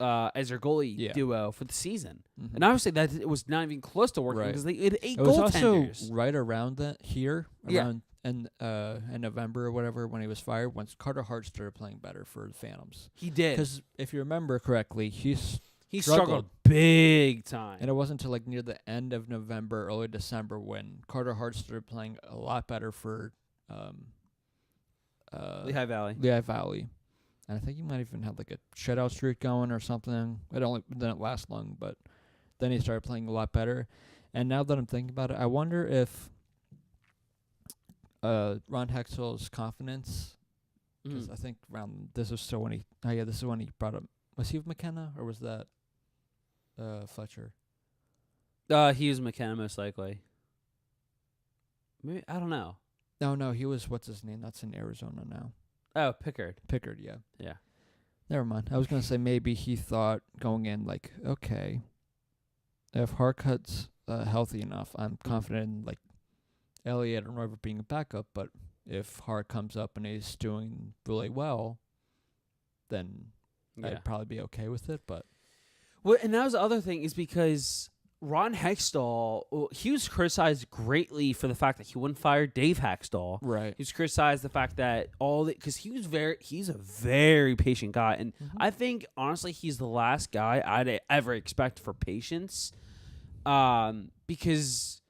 goalie duo for the season. And obviously that it was not even close to working because they had 8 goaltenders. It was also right around around in November or whatever when he was fired, once Carter Hart started playing better for the Phantoms. He did. Because if you remember correctly, he struggled big time. And it wasn't until like near the end of November, early December when Carter Hart started playing a lot better for Lehigh Valley. And I think he might even have like a shutout streak going or something. It didn't last long, but then he started playing a lot better. And now that I'm thinking about it, I wonder if Ron Hextall's confidence, because I think this is when he brought up. Was he with McKenna or was that Fletcher? He was McKenna most likely. Maybe I don't know. No, he was what's his name? That's in Arizona now. Oh, Pickard, yeah. Yeah. Never mind. I was gonna say maybe he thought going in like, okay, if Harcut's healthy enough, I'm confident in like Elliott and Rover being a backup. But if Hart comes up and he's doing really well, then I'd probably be okay with it. But and that was the other thing is because Ron Hextall, he was criticized greatly for the fact that he wouldn't fire Dave Hextall. Right. He was criticized the fact that because he's a very patient guy, and I think honestly he's the last guy I'd ever expect for patience, because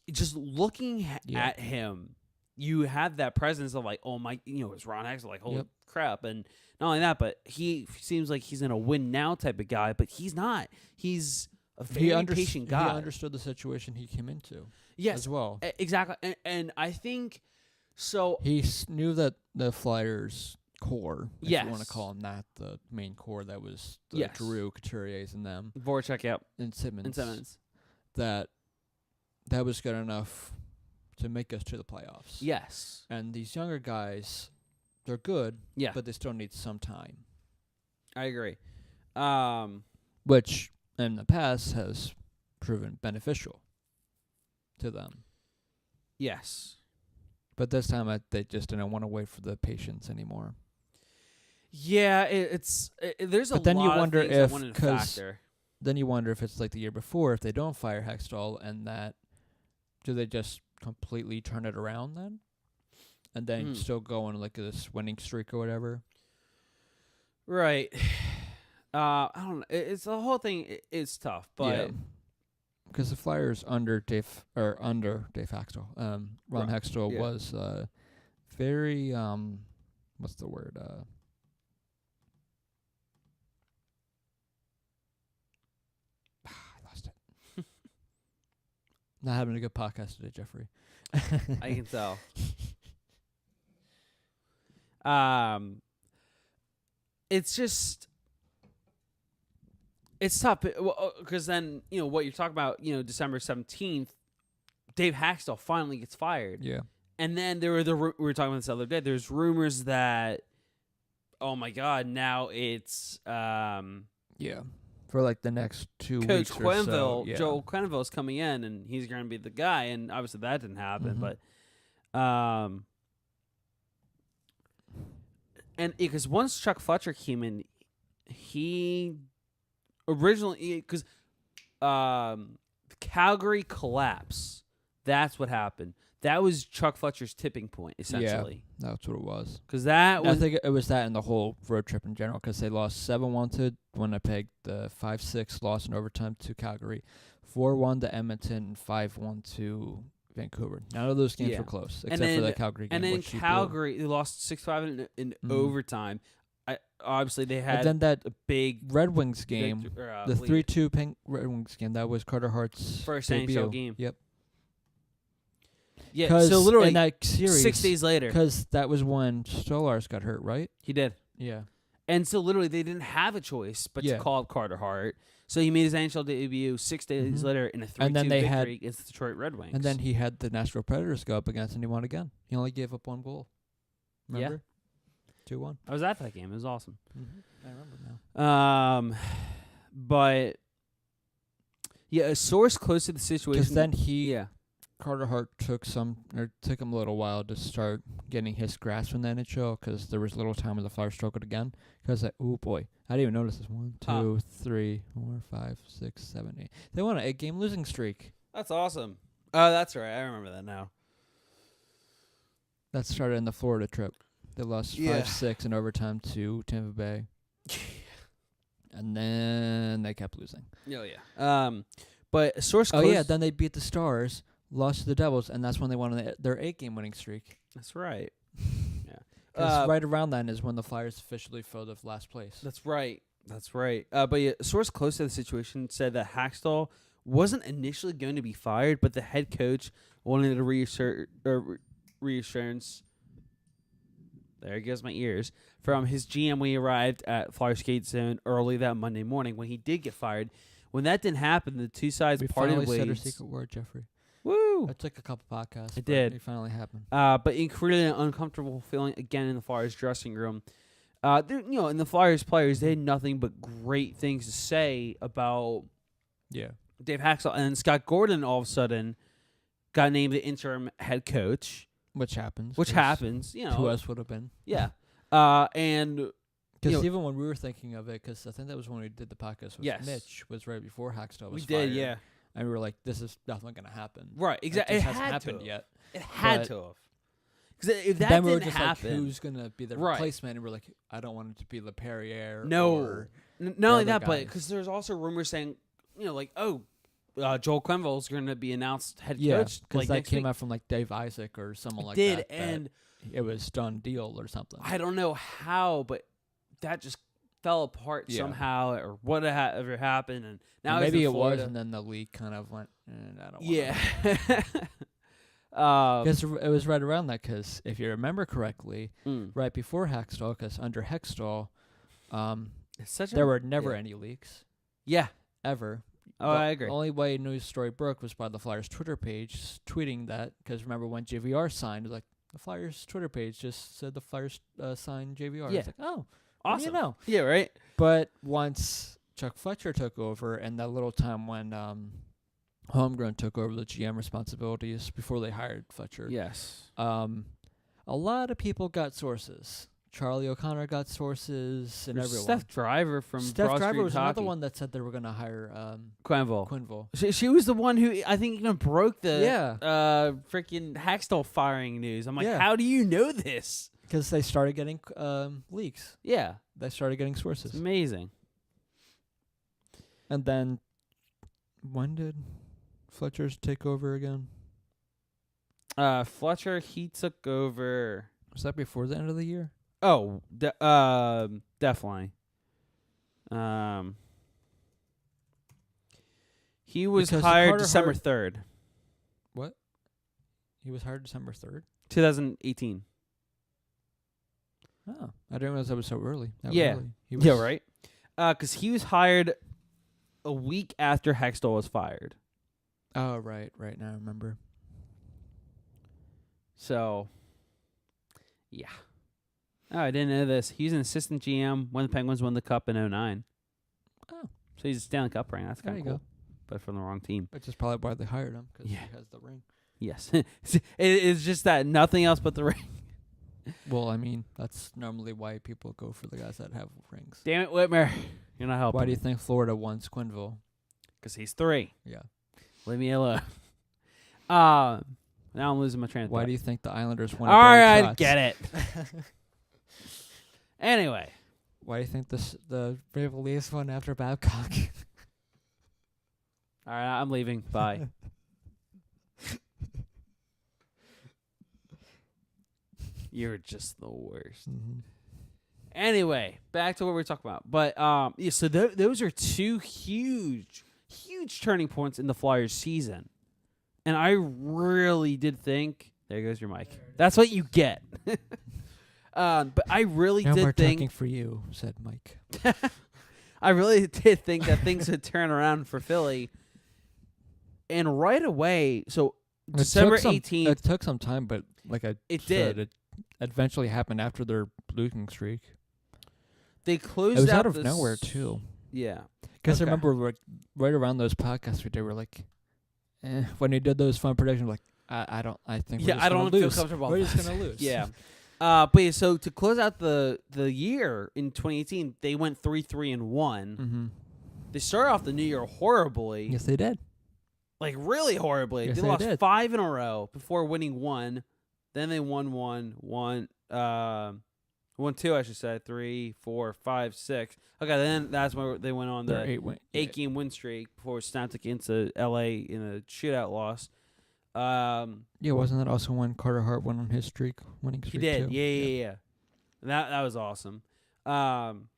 just looking at him, you have that presence of like, oh my, it's Ron Hextall, like holy crap, and not only that, but he seems like he's in a win now type of guy, but he's not. He's a very patient guy. He understood the situation he came into. Yes, as well. Exactly, and I think so. He knew that the Flyers core, if yes, you want to call him that, the main core that was the Giroux, Couturier's, and them, Voracek, and Simmons, that was good enough to make us to the playoffs. Yes, and these younger guys, they're good, but they still need some time. I agree. Which in the past has proven beneficial to them. Yes. But this time they just didn't want to wait for the patience anymore. Yeah, there's a lot of things that went into factor. Then you wonder if it's like the year before, if they don't fire Hextall, and do they just completely turn it around then? And then still go on like this winning streak or whatever. Right. I don't know. It's the whole thing. It's tough, but because the Flyers under Dave Hextall, Ron Hextall was very what's the word? I lost it. Not having a good podcast today, Jeffrey. I can tell. It's just, it's tough because then what you're talking about. December 17th, Dave Hextall finally gets fired. Yeah, and then there were we were talking about this the other day. There's rumors that, oh my God, now it's for like the next 2 Coach weeks Quenneville, or so. Joel Quenneville's coming in, and he's going to be the guy. And obviously that didn't happen, but and because once Chuck Fletcher came in, he originally because Calgary collapse. That's what happened. That was Chuck Fletcher's tipping point, essentially. Yeah, that's what it was. Because I think it was that and the whole road trip in general, because they lost 7-1 to Winnipeg, the 5-6 loss in overtime to Calgary, 4-1 to Edmonton, and 5-1 to Vancouver. None of those games were close, except for the Calgary game. And then Calgary, they lost 6-5 in overtime. Obviously, they had then a big Red Wings game, the 3-2 Red Wings game. That was Carter Hart's first debut. NHL game. Yep. Yeah, so literally in that series, 6 days later. Because that was when Stolarz got hurt, right? He did. Yeah. And so literally they didn't have a choice but to call up Carter Hart. So he made his NHL debut 6 days later in a 3-2 victory against the Detroit Red Wings. And then he had the Nashville Predators go up against, and he won again. He only gave up 1 goal. Remember? 2-1. I was at that game. It was awesome. I remember now. But yeah, a source close to the situation. Because then he Carter Hart took him a little while to start getting his grasp in the NHL because there was a little time when the Flyers struggled again. Because oh boy, I didn't even notice this. 1, 2, 3, 4, 5, 6, 7, 8. They won an 8-game losing streak. That's awesome. Oh, that's right. I remember that now. That started in the Florida trip. They lost 5-6 in overtime to Tampa Bay. And then they kept losing. Oh, yeah. But a source close... Oh, yeah, then they beat the Stars, lost to the Devils, and that's when they won their 8-game winning streak. That's right. Yeah. Because right around then is when the Flyers officially filled the last place. That's right. But yeah, a source close to the situation said that Hackstall wasn't initially going to be fired, but the head coach wanted a reassurance. There goes my ears. From his GM when he arrived at Flyer Skate Zone early that Monday morning when he did get fired. When that didn't happen, the two sides parted ways. We finally said our secret word, Jeffrey. Woo! It took a couple podcasts. It did. It finally happened. But it created an uncomfortable feeling again in the Flyers dressing room. And the Flyers players, they had nothing but great things to say about Dave Hackstall. And Scott Gordon all of a sudden got named the interim head coach. Which happens. You know. Who else would have been? Yeah. And... Because even when we were thinking of it, because I think that was when we did the podcast with Mitch, was right before Hackstall was fired. We did, yeah. And we were like, this is definitely going to happen. Right, exactly. It hasn't happened yet. It had to have. Because if that then we were didn't just happen... like, who's going to be the replacement? And we're like, I don't want it to be LePerriere. No. Not only that, but because there's also rumors saying, Joel Quenneville is going to be announced head coach. Because that came out from like Dave Isaac or someone like that. And it was done deal or something. I don't know how, but that just fell apart somehow, or whatever happened, and now maybe it was, and then the leak kind of went. I don't. Yeah, because it was right around that. Because if you remember correctly, right before Hextall, because under Hextall, there were never any leaks. Yeah, ever. Oh, I agree. The only way a news story broke was by the Flyers Twitter page tweeting that. Because remember when JVR signed, it was like the Flyers Twitter page just said the Flyers signed JVR. Yeah. It's like, oh. Awesome. Yeah, right. But once Chuck Fletcher took over, and that little time when Holmgren took over the GM responsibilities before they hired Fletcher, a lot of people got sources. Charlie O'Connor got sources, and everyone. Steph Driver from Steph Broad Driver Street was Hockey. another one that said they were going to hire Quenneville. She was the one who I think even broke the freaking Hackstall firing news. I'm like, how do you know this? Because they started getting leaks. Yeah. They started getting sources. It's amazing. And then, when did Fletcher's take over again? Fletcher, he took over... Was that before the end of the year? Oh, definitely. He was hired December 3rd. What? He was hired December 3rd? 2018. Oh, I didn't realize that was so early. Right. Because he was hired a week after Hextall was fired. Oh, right. Now I remember. So, yeah. Oh, I didn't know this. He's an assistant GM when the Penguins won the Cup in 2009. Oh. So he's a Stanley Cup ring. That's kind of cool. Go. But from the wrong team. Which is probably why they hired him, because he has the ring. Yes. It's just that nothing else but the ring. Well, I mean, that's normally why people go for the guys that have rings. Damn it, Whitmer. You're not helping. Why do you think Florida wants Quenneville? Because he's 3. Yeah. Leave me alone. Now I'm losing my train of thought. Why do you think the Islanders want All right, I get it. Anyway. Why do you think the Maple Leafs won after Babcock? All right, I'm leaving. Bye. You're just the worst. Mm-hmm. Anyway, back to what we were talking about. But so those are two huge turning points in the Flyers season. And I really did think... There goes your mic. That's what you get. But I really no did more think... talking for you, said Mike. I really did think that things would turn around for Philly. And right away... So December 18th... It took some time, but it did. It eventually happened after their losing streak. They closed It was out out of nowhere, too. Yeah. Because I remember right around those podcasts we did, we're like, when he did those fun predictions, like I don't. I think Yeah, we're just I gonna don't feel lose. comfortable. We're with just that. gonna lose. Yeah. But yeah, so to close out the year in 2018, they went 3-3-1. Mm-hmm. They started off the new year horribly. Yes, they did. Like really horribly. Yes, they they lost did. 5 in a row before winning 1. Then they won 1, 2, I should say. 3, 4, 5, 6. Okay, then that's where they went on Their the 8-game win streak before it snapped against LA in a shootout loss. Yeah, wasn't that also when Carter Hart went on his winning streak? He did. Too? Yeah. That was awesome. Then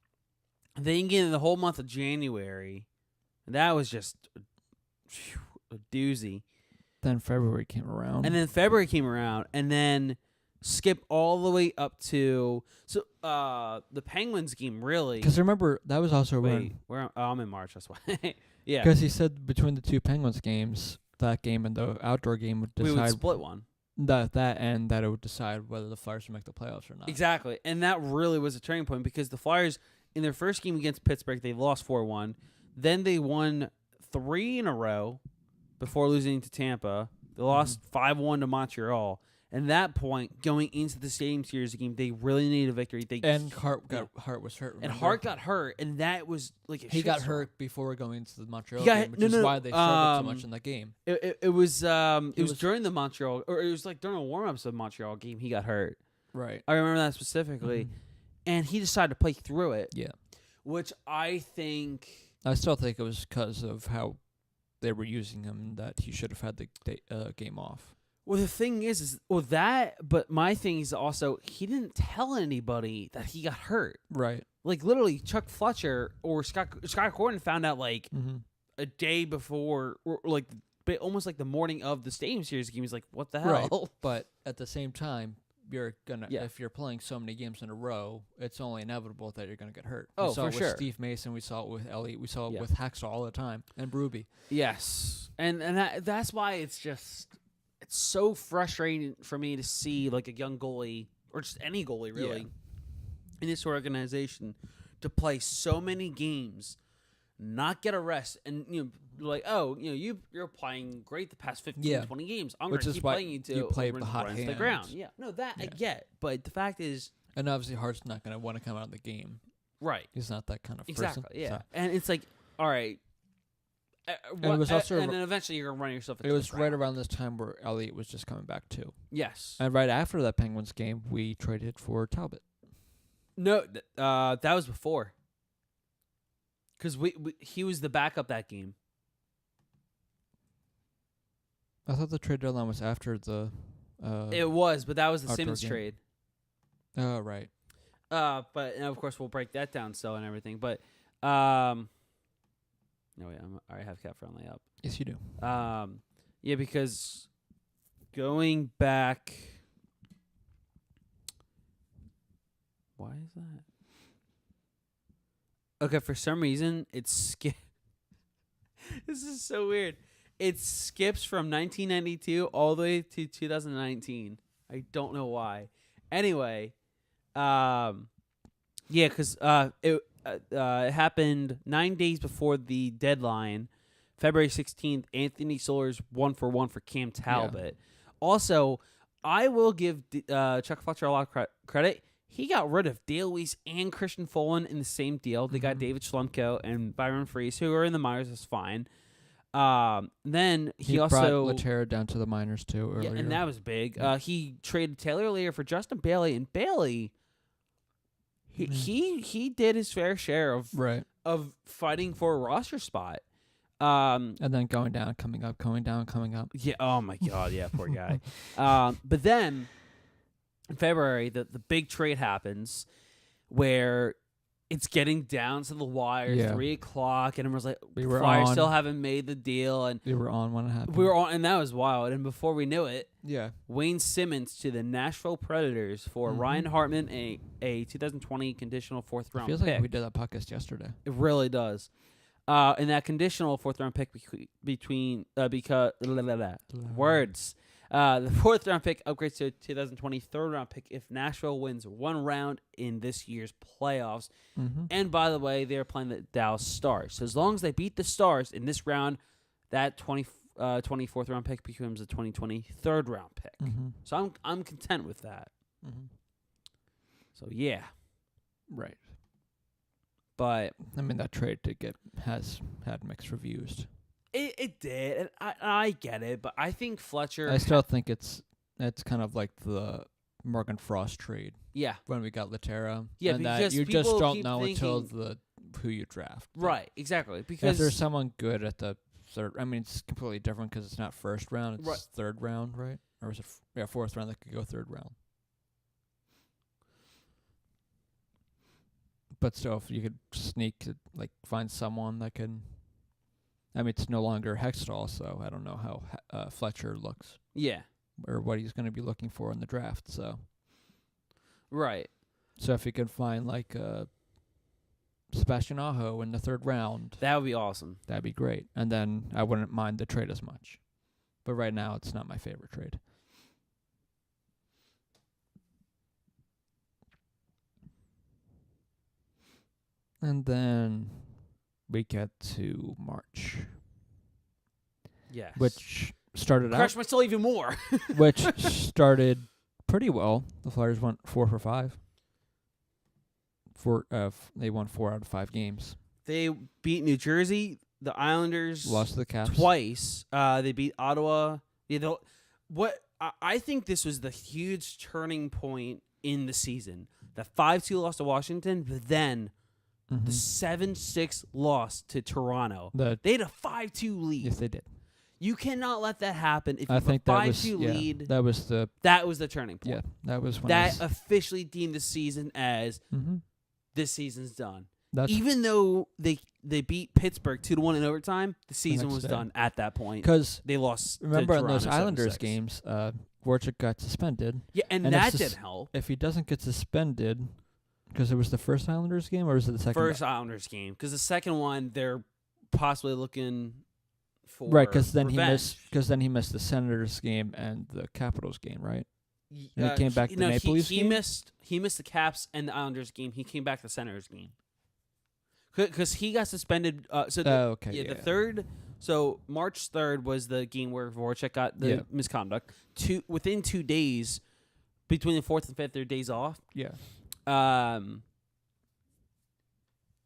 again, the whole month of January, that was just a doozy. Then February came around. And then February came around, and then skip all the way up to the Penguins game, really. Because remember, that was also when... I'm in March, that's why. Yeah. Because he said between the 2 Penguins games, that game and the outdoor game would decide... We would split one. That and that it would decide whether the Flyers would make the playoffs or not. Exactly. And that really was a turning point because the Flyers, in their first game against Pittsburgh, they lost 4-1. Then they won 3 in a row before losing to Tampa. They lost 5-1 to Montreal. And that point, going into the Stadium Series game, they really needed a victory. Hart was hurt. Remember? And Hart got hurt, and that was like he got hurt before going into the Montreal got game, which is why they struggled so much in that game. It was during the Montreal, or it was like during the warm-ups of the Montreal game. He got hurt. Right. I remember that specifically, and he decided to play through it. Yeah. Which I still think it was because of how they were using him that he should have had the game off. Well, the thing is but my thing is also he didn't tell anybody that he got hurt. Right. Like literally, Chuck Fletcher or Scott Gordon found out like a day before, or like almost like the morning of the Stadium Series game. He's like, "What the hell?" Right. But at the same time, if you're playing so many games in a row, it's only inevitable that you're gonna get hurt. Oh, we saw for it with sure. Steve Mason, we saw it with Elliott, we saw it with Hacksaw all the time, and Bruby. Yes, and that's why it's so frustrating for me to see like a young goalie or just any goalie really in this organization to play so many games, not get a rest, and like you're playing great the past 15, 20 games. I'm going to keep playing you till you play the hot hand. The ground. Yeah, no, that I get, but the fact is, and obviously Hart's not going to want to come out of the game. Right. He's not that kind of person. Exactly. Yeah, so. and it's like, all right. And it was also, and then eventually you're gonna run yourself. It was right around this time where Elliott was just coming back too. Yes. And right after that Penguins game, we traded for Talbot. No, that was before. Because he was the backup that game. I thought the trade deadline was after the. It was, but that was the Simmons game. trade. Oh right. But and of course we'll break that down and everything. But no wait, I already have Cat Friendly up. Yes, you do. Yeah, because going back. Why is that? Okay, for some reason it's This is so weird. It skips from 1992 all the way to 2019. I don't know why. Anyway, yeah, because it happened 9 days before the deadline. February 16th, Anthony Sollers 1-for-1 for Cam Talbot. Yeah. Also, I will give Chuck Fletcher a lot of credit. He got rid of Dale Weiss and Christian Folan in the same deal. They got David Schlumko and Byron Freese, who are in the minors. That's fine. Then he also brought Laterra down to the minors too earlier. Yeah, and that was big. He traded Taylor Lear for Justin Bailey, and Bailey, he did his fair share of fighting for a roster spot. And then going down, coming up, going down, coming up. Yeah. Oh my God. Yeah. Poor guy. But then in February, the big trade happens where it's getting down to the wire, 3:00, and everyone's like, Flyers still haven't made the deal, and we were on when it happened. We were on, and that was wild. And before we knew it, yeah, Wayne Simmons to the Nashville Predators for Ryan Hartman, a 2020 conditional 4th round pick. It feels like we did that podcast yesterday. It really does. And that conditional 4th round pick words. The 4th round pick upgrades to a 2020 3rd round pick if Nashville wins one round in this year's playoffs. And by the way, they're playing the Dallas Stars. So as long as they beat the Stars in this round, that 2020 24th round pick becomes a 2020 third round pick. Mm-hmm. So I'm content with that. Mm-hmm. So yeah, Right. but I mean, that trade has had mixed reviews. it did, and I get it, but I think Fletcher. I still think it's kind of like the Morgan Frost trade yeah, when we got Laterra. Yeah, and that because you just people don't keep know until thinking- who you draft. right, exactly. If Because there's someone good at the third, I mean, it's completely different because it's not first round; it's Right. third round, right? Or is it fourth round that could go third round? But still, if you could find someone that can. I mean, it's no longer Hextall, so I don't know how Fletcher looks yeah, or what he's going to be looking for in the draft. So, right. so if you could find Sebastian Aho in the third round, That would be awesome. that'd be great. And then I wouldn't mind the trade as much. But right now, it's not my favorite trade. And then we get to March, Yes. which started crush my soul even more. which started pretty well. The Flyers went 4 for 5. They won 4 out of 5 games. They beat New Jersey, the Islanders Lost to the Caps twice. They beat Ottawa. I think this was the huge turning point in the season. The 5-2 loss to Washington, but then Mm-hmm. the 7-6 loss to Toronto. They had a 5-2 lead. Yes, they did. You cannot let that happen. If you I have a think 5-2 lead, that was the turning point. yeah. That was when That officially deemed the season as mm-hmm. this season's done. That's Even though they beat Pittsburgh 2-1 in overtime, the season next was day. done at that point. because They lost. remember to in those Toronto Islanders 7-6. games, Voracek got suspended. Yeah, and and that if didn't help. If he doesn't get suspended, because it was the first Islanders game, or was it the second? First Islanders game, because the second one they're possibly looking for Right, because then revenge. he missed the Senators game and the Capitals game, right? Y- and he came back to the Maple Leafs he game? He missed the Caps and the Islanders game. He came back to the Senators game because he got suspended. Okay, the third. So March 3rd was the game where Voracek got the misconduct. Within 2 days, between the 4th and 5th, there are days off. Yeah.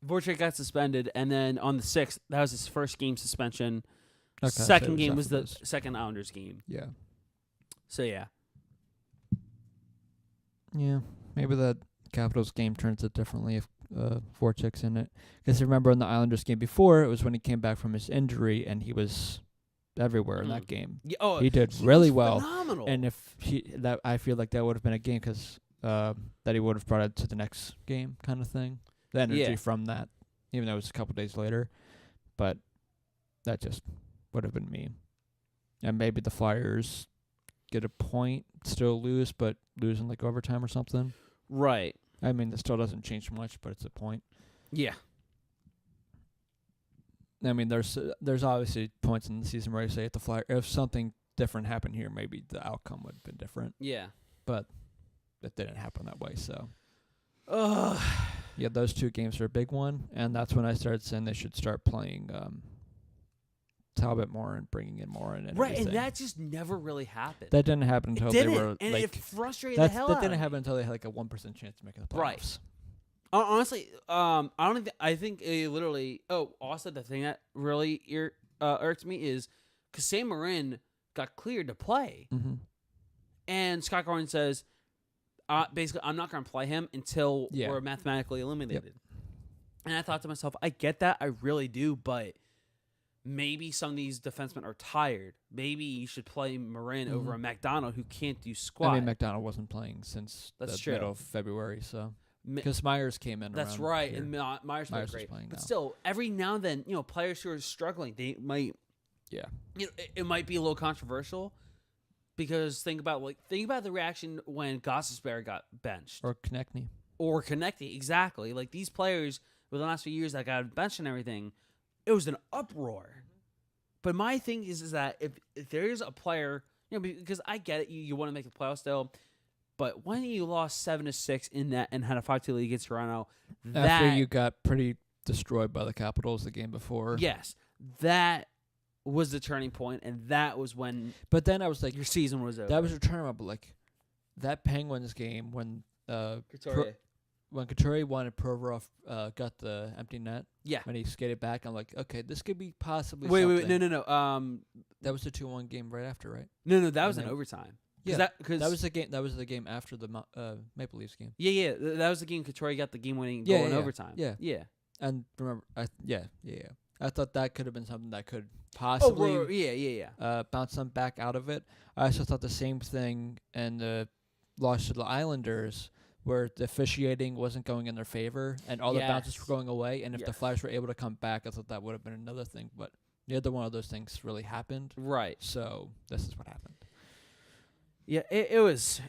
Voracek got suspended, and then on the 6th, that was his first game suspension. Okay, so Second it game was after the this. second Islanders game. Yeah. So yeah, Yeah. Maybe the Capitals game turns it differently if Voracek's in it. Because remember in the Islanders game before, it was when he came back from his injury and he was everywhere in that game. yeah, He did really was well. phenomenal. And I feel like that would have been a game because that he would have brought it to the next game kind of thing. The energy from that, even though it was a couple days later. But that just would have been me. And maybe the Flyers get a point, still lose, but lose in overtime or something. right. I mean, it still doesn't change much, but it's a point. Yeah. I mean, there's obviously points in the season where you say if something different happened here, maybe the outcome would have been different. Yeah. But it didn't happen that way. So, Ugh. yeah, those 2 games are a big one, and that's when I started saying they should start playing Talbot more and bringing in more and Right, everything. and that just never really happened. That didn't happen until they were and like. it frustrated the hell That out didn't of happen me. until they had a 1% chance to make the playoffs. Right. Honestly, I don't think. I think it literally. Oh, also the thing that really irks me is because Sam Marin got cleared to play, Mm-hmm. and Scott Gordon says, basically, I'm not going to play him until we're mathematically eliminated. And I thought to myself, I get that, I really do, but maybe some of these defensemen are tired. Maybe you should play Marin over a McDonald who can't do squat. I mean, McDonald wasn't playing since the middle of February, so because Myers came in. That's around right, here. and Myers played great. playing But now. still, every now and then, players who are struggling, they might. Yeah. It might be a little controversial because think about the reaction when Gostisbehere got benched Or Konechny. or Konechny. Exactly, like these players over the last few years that got benched and everything, it was an uproar. But my thing is that if there is a player, because I get it, you want to make the playoffs still, but when you lost 7-6 in that and had a 5-2 lead against Toronto, After you got pretty destroyed by the Capitals the game before. yes, that was the turning point, and that was when But then I was like, your season was over. that was your turnaround. But like that Penguins game when when Couturier won and Provorov got the empty net. Yeah. When he skated back, I'm like, okay, this could be possibly. Wait, something. no. That was the 2-1 game right after, right? No, that was And in then- overtime. Yeah, that was the game. That was the game after the Maple Leafs game. Yeah. That was the game Couturier got the game-winning Yeah, goal in yeah, overtime. yeah. And remember, yeah. I thought that could have been something that could possibly bounce them back out of it. I also thought the same thing in the loss to the Islanders, where the officiating wasn't going in their favor and all the bounces were going away. And if the Flyers were able to come back, I thought that would have been another thing. But neither one of those things really happened. Right. So this is what happened. Yeah, it was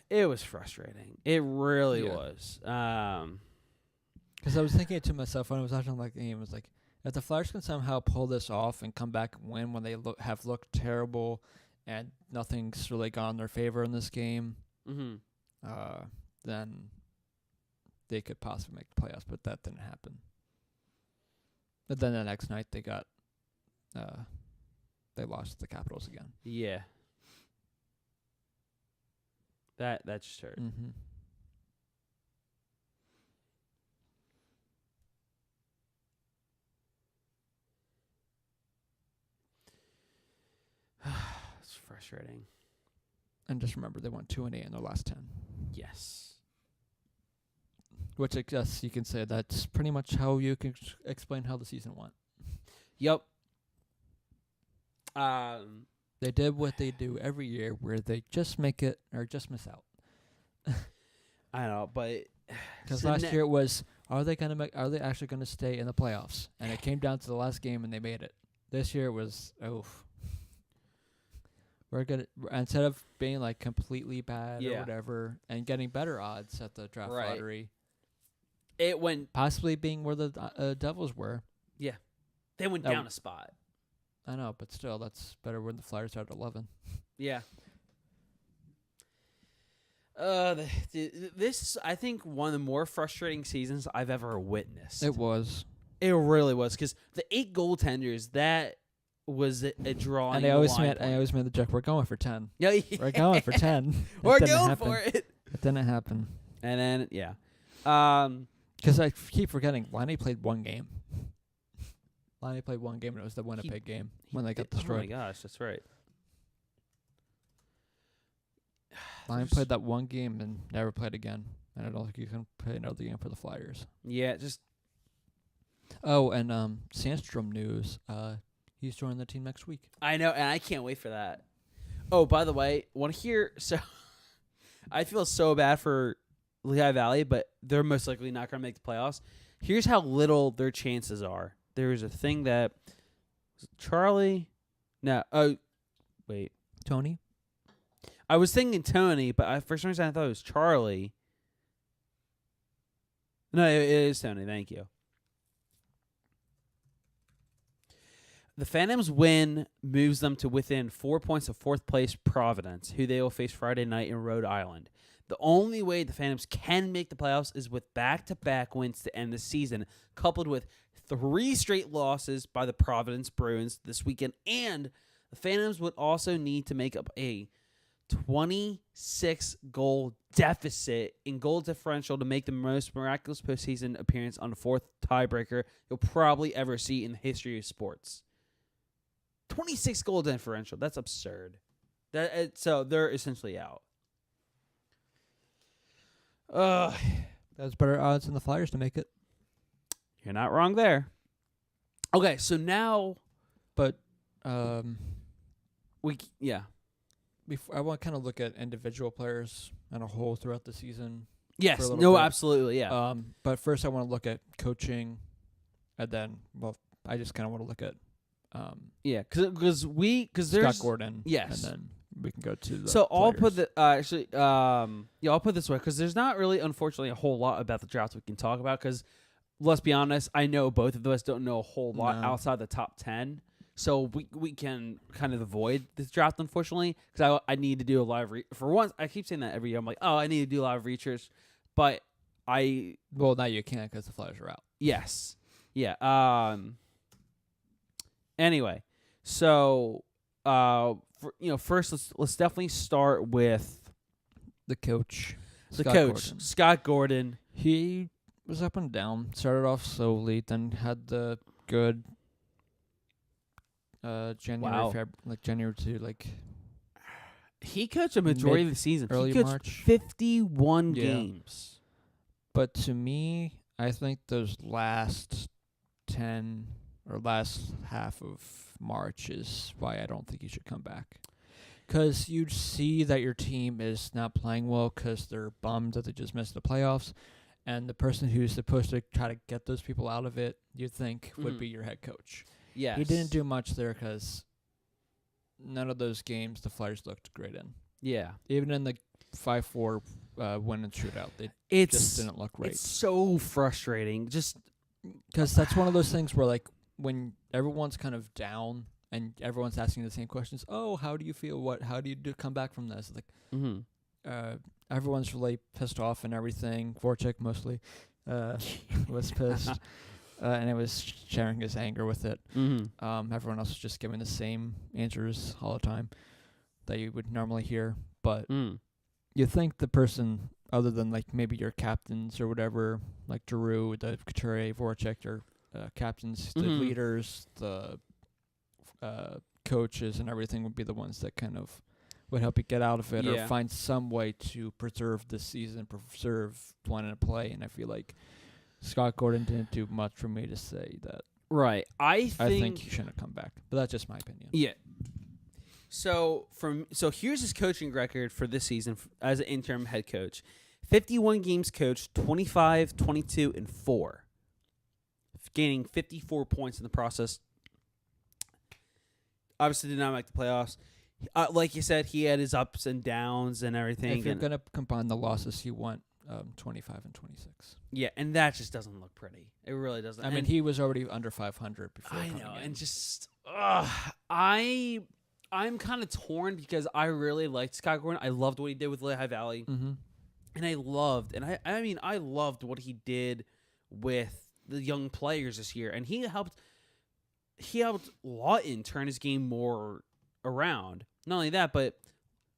frustrating. It really was. Because I was thinking to myself when I was watching the game, I was like, if the Flyers can somehow pull this off and come back and win when they have looked terrible and nothing's really gone in their favor in this game, then they could possibly make the playoffs. But that didn't happen. But then the next night they got, they lost to the Capitals again. Yeah. That just hurt. Mm-hmm. It's frustrating. And just remember, they went 2-8 in their last 10. Yes. Which I guess you can say that's pretty much how you can explain how the season went. Yep. They did what they do every year, where they just make it or just miss out. I know, but because last year it was, are they actually gonna stay in the playoffs? And it came down to the last game, and they made it. This year it was, we're gonna, instead of being like completely bad or whatever, and getting better odds at the draft lottery, it went possibly being where the Devils were. Yeah, they went down a spot. I know, but still, that's better when the Flyers are at 11. Yeah. This is, I think, one of the more frustrating seasons I've ever witnessed. It was. It really was, because the 8 goaltenders, that was a draw. And I always made the joke, we're going for 10. Yeah. We're going for 10. We're going for it. It didn't happen. And then, because I keep forgetting, Laine played one game. Laine played one game, and it was the Winnipeg game when they got destroyed. Oh, my gosh, that's right. Laine played that one game and never played again. And I don't think you can play another game for the Flyers. Yeah, just... Oh, and Sandstrom news. He's joining the team next week. I know, and I can't wait for that. Oh, by the way, want to hear... So, I feel so bad for Lehigh Valley, but they're most likely not going to make the playoffs. Here's how little their chances are. There was a thing that... Charlie? No. Oh, wait. Tony? I was thinking Tony, but for some reason I thought it was Charlie. No, it is Tony. Thank you. The Phantoms' win moves them to within 4 points of fourth place Providence, who they will face Friday night in Rhode Island. The only way the Phantoms can make the playoffs is with back-to-back wins to end the season, coupled with 3 straight losses by the Providence Bruins this weekend. And the Phantoms would also need to make up a 26-goal deficit in goal differential to make the most miraculous postseason appearance on the 4th tiebreaker you'll probably ever see in the history of sports. 26-goal differential. That's absurd. So they're essentially out. That's better odds than the Flyers to make it. You're not wrong there. Okay, so now... But, I want to kind of look at individual players on a whole throughout the season. Yes, no, absolutely, yeah. But first I want to look at coaching, and then, I just kind of want to look at because there's Scott Gordon. Yes, and then we can go to the. So I'll players. put I'll put it this way, because there's not really, unfortunately, a whole lot about the draft we can talk about. Because let's be honest, I know both of us don't know a whole lot outside the top 10. So we can kind of avoid this draft, unfortunately, because I need to do a lot of for once. I keep saying that every year. I'm like, I need to do a lot of research, but now you can't because the Flyers are out. Yes, yeah. Anyway, So, first let's definitely start with The coach. the Scott coach, Gordon. Scott Gordon. He was up and down. Started off slowly, then had the good January, Wow. January to He coached a majority of the season. early He coached March. 51 Yeah. games. But to me, I think those last 10 or last half of March is why I don't think he should come back. Because you see that your team is not playing well because they're bummed that they just missed the playoffs. And the person who's supposed to try to get those people out of it, you'd think, would be your head coach. Yes. He didn't do much there because none of those games the Flyers looked great in. Yeah. Even in the 5-4 win and shootout, they just didn't look great. It's so frustrating. Just because that's one of those things where, when everyone's kind of down and everyone's asking the same questions, oh, how do you feel? How do you come back from this? Everyone's really pissed off and everything. Voracek mostly was pissed. And it was sharing his anger with it. Everyone else was just giving the same answers all the time that you would normally hear. But you think the person, other than maybe your captains or whatever, like Giroux, the Couturier, Voracek, your captains, the leaders, the coaches, and everything would be the ones that kind of would help you get out of it or find some way to preserve this season, preserve wanting to play. And I feel like Scott Gordon didn't do much for me to say that. Right. I think he shouldn't have come back. But that's just my opinion. Yeah. So here's his coaching record for this season as an interim head coach. 51 games coached, 25, 22, and 4. Gaining 54 points in the process. Obviously did not make the playoffs. Like you said, he had his ups and downs and everything. If you're going to combine the losses, you want 25 and 26. Yeah, and that just doesn't look pretty. It really doesn't. I mean, he was already under 500 before I coming know, in. and just I'm kind of torn because I really liked Scott Gordon. I loved what he did with Lehigh Valley, and I loved what he did with the young players this year, and he helped Lawton turn his game more around. Not only that, but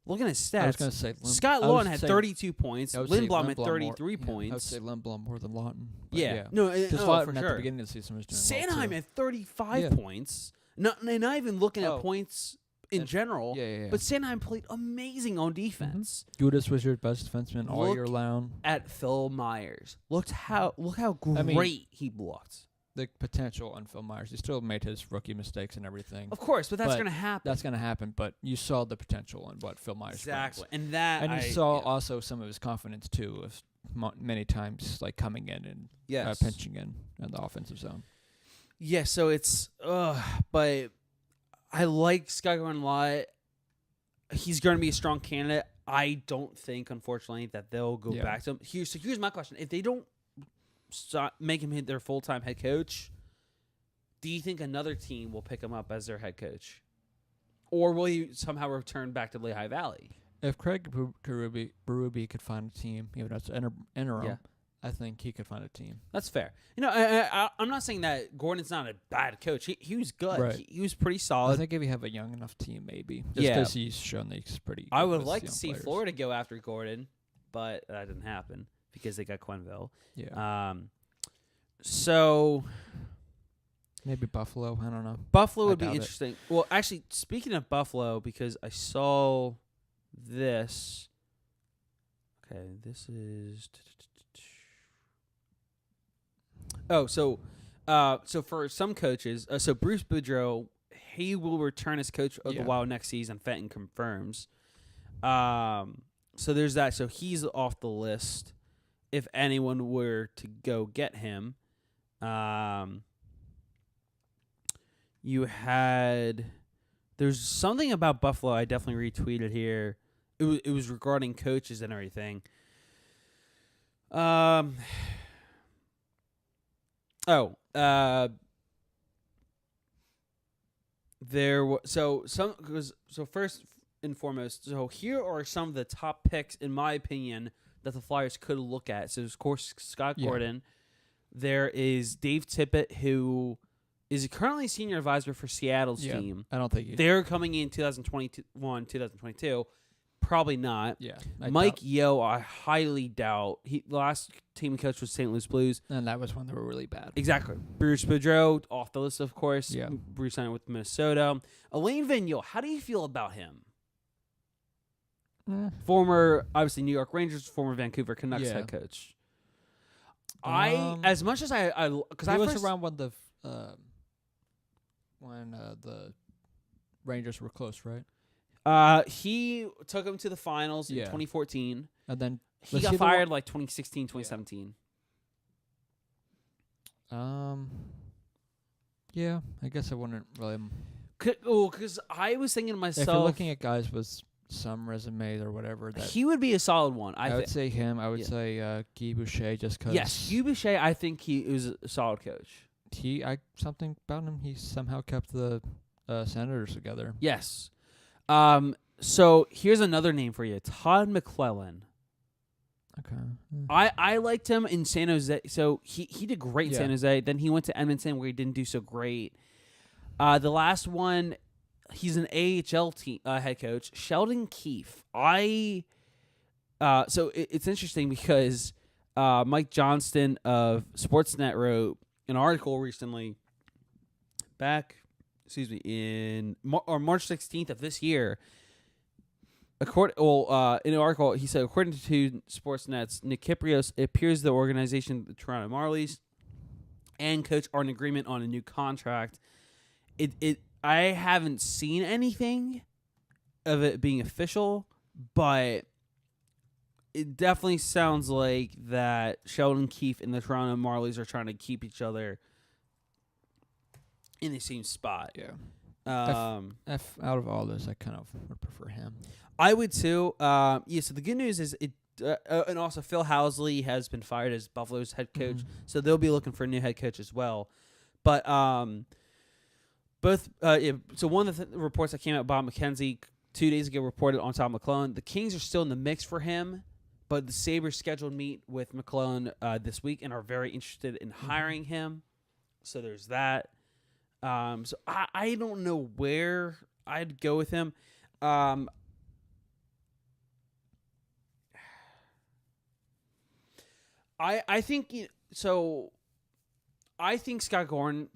looking at stats, I was going to say Scott Lawton had 32 points. Lindblom had 33 I points. would say Lindblom more than Lawton. Yeah. Because Lawton for at sure. the beginning of the season was doing Sanheim well too. had 35 points. Not even looking at points in general. Yeah. But Sanheim played amazing on defense. Gudas was your best defenseman all year long. At Phil Myers. Look how great he blocked. The potential on Phil Myers. He still made his rookie mistakes and everything. Of course, but that's going to happen. That's going to happen, but you saw the potential in what Phil Myers Exactly. brings. And you saw also some of his confidence, too, of many times coming in and pinching in the offensive zone. Yeah, so it's but I like Scott Gordon a lot. He's going to be a strong candidate. I don't think, unfortunately, that they'll go back to him. Here's my question. If they don't make him their full-time head coach, do you think another team will pick him up as their head coach? Or will he somehow return back to Lehigh Valley? If Craig Berube could find a team, even though it's interim, I think he could find a team. That's fair. I'm not saying that Gordon's not a bad coach. He was good. Right. He was pretty solid. I think if you have a young enough team, maybe. Just because he's shown that he's pretty good. I would with like to young see players. Florida go after Gordon, but that didn't happen because they got Quenneville. Yeah. So maybe Buffalo. I don't know. Buffalo would be doubt it. interesting. Well, actually, speaking of Buffalo, because I saw this. Okay, this is. Oh, so for some coaches, so Bruce Boudreau, he will return as coach of the Wild next season. Fenton confirms. So there's that. So he's off the list. If anyone were to go get him, there's something about Buffalo I definitely retweeted here. It was regarding coaches and everything. First and foremost, so here are some of the top picks in my opinion that the Flyers could look at. So of course Scott Gordon. There is Dave Tippett, who is currently senior advisor for Seattle's team. I don't think they're coming in 2021, 2022. Probably not. Yeah, Mike Yeo, I highly doubt. The last team coach was St. Louis Blues. And that was when they were really bad. Exactly. Bruce Boudreau, off the list, of course. Yeah. Bruce signed with Minnesota. Alain Vigneault, how do you feel about him? Former, obviously, New York Rangers, former Vancouver Canucks head coach. As much as because he was around when the Rangers were close, right? He took him to the finals in 2014. And then he got fired like 2016, 2017. Yeah, I guess I wouldn't really. Because I was thinking to myself, if you're looking at guys with some resume or whatever, that he would be a solid one. I would say him. I would say Guy Boucher, just because. Yes, Guy Boucher. I think he was a solid coach. Something about him. He somehow kept the Senators together. Yes. So here's another name for you, Todd McClellan. Okay. I liked him in San Jose. So he did great in San Jose. Then he went to Edmonton where he didn't do so great. The last one, he's an AHL head coach, Sheldon Keefe. So it's interesting because Mike Johnston of Sportsnet wrote an article recently in March 16th of this year. In an article, he said, according to Sportsnet's Nick Kyprios, it appears the organization, the Toronto Marlies, and coach are in agreement on a new contract. I haven't seen anything of it being official, but it definitely sounds like that Sheldon Keefe and the Toronto Marlies are trying to keep each other in the same spot. Yeah. Out of all those, I kind of would prefer him. I would too. So the good news is and also Phil Housley has been fired as Buffalo's head coach, so they'll be looking for a new head coach as well. But so one of the reports that came out, Bob McKenzie 2 days ago reported on Todd McClellan. The Kings are still in the mix for him, but the Sabres scheduled meet with McClellan this week and are very interested in hiring him. So there's that. So I don't know where I'd go with him. I think so. I think Scott Gordon,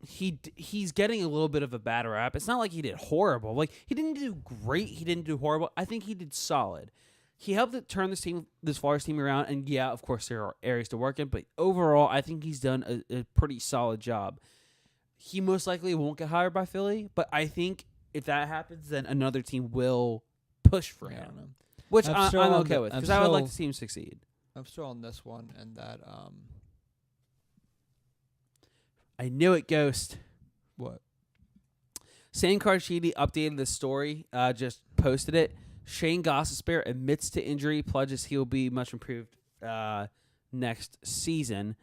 he's getting a little bit of a bad rap. It's not like he did horrible. Like, he didn't do great. He didn't do horrible. I think he did solid. He helped turn this Flyers team around, and yeah, of course there are areas to work in, but overall, I think he's done a pretty solid job. He most likely won't get hired by Philly, but I think if that happens, then another team will push for him, which I'm okay with, because I would like to see him succeed. I'm still on this one, and that I knew it, Ghost. What? Sam Carchidi updated the story, just posted it. Shane Gostisbehere admits to injury, pledges he'll be much improved next season.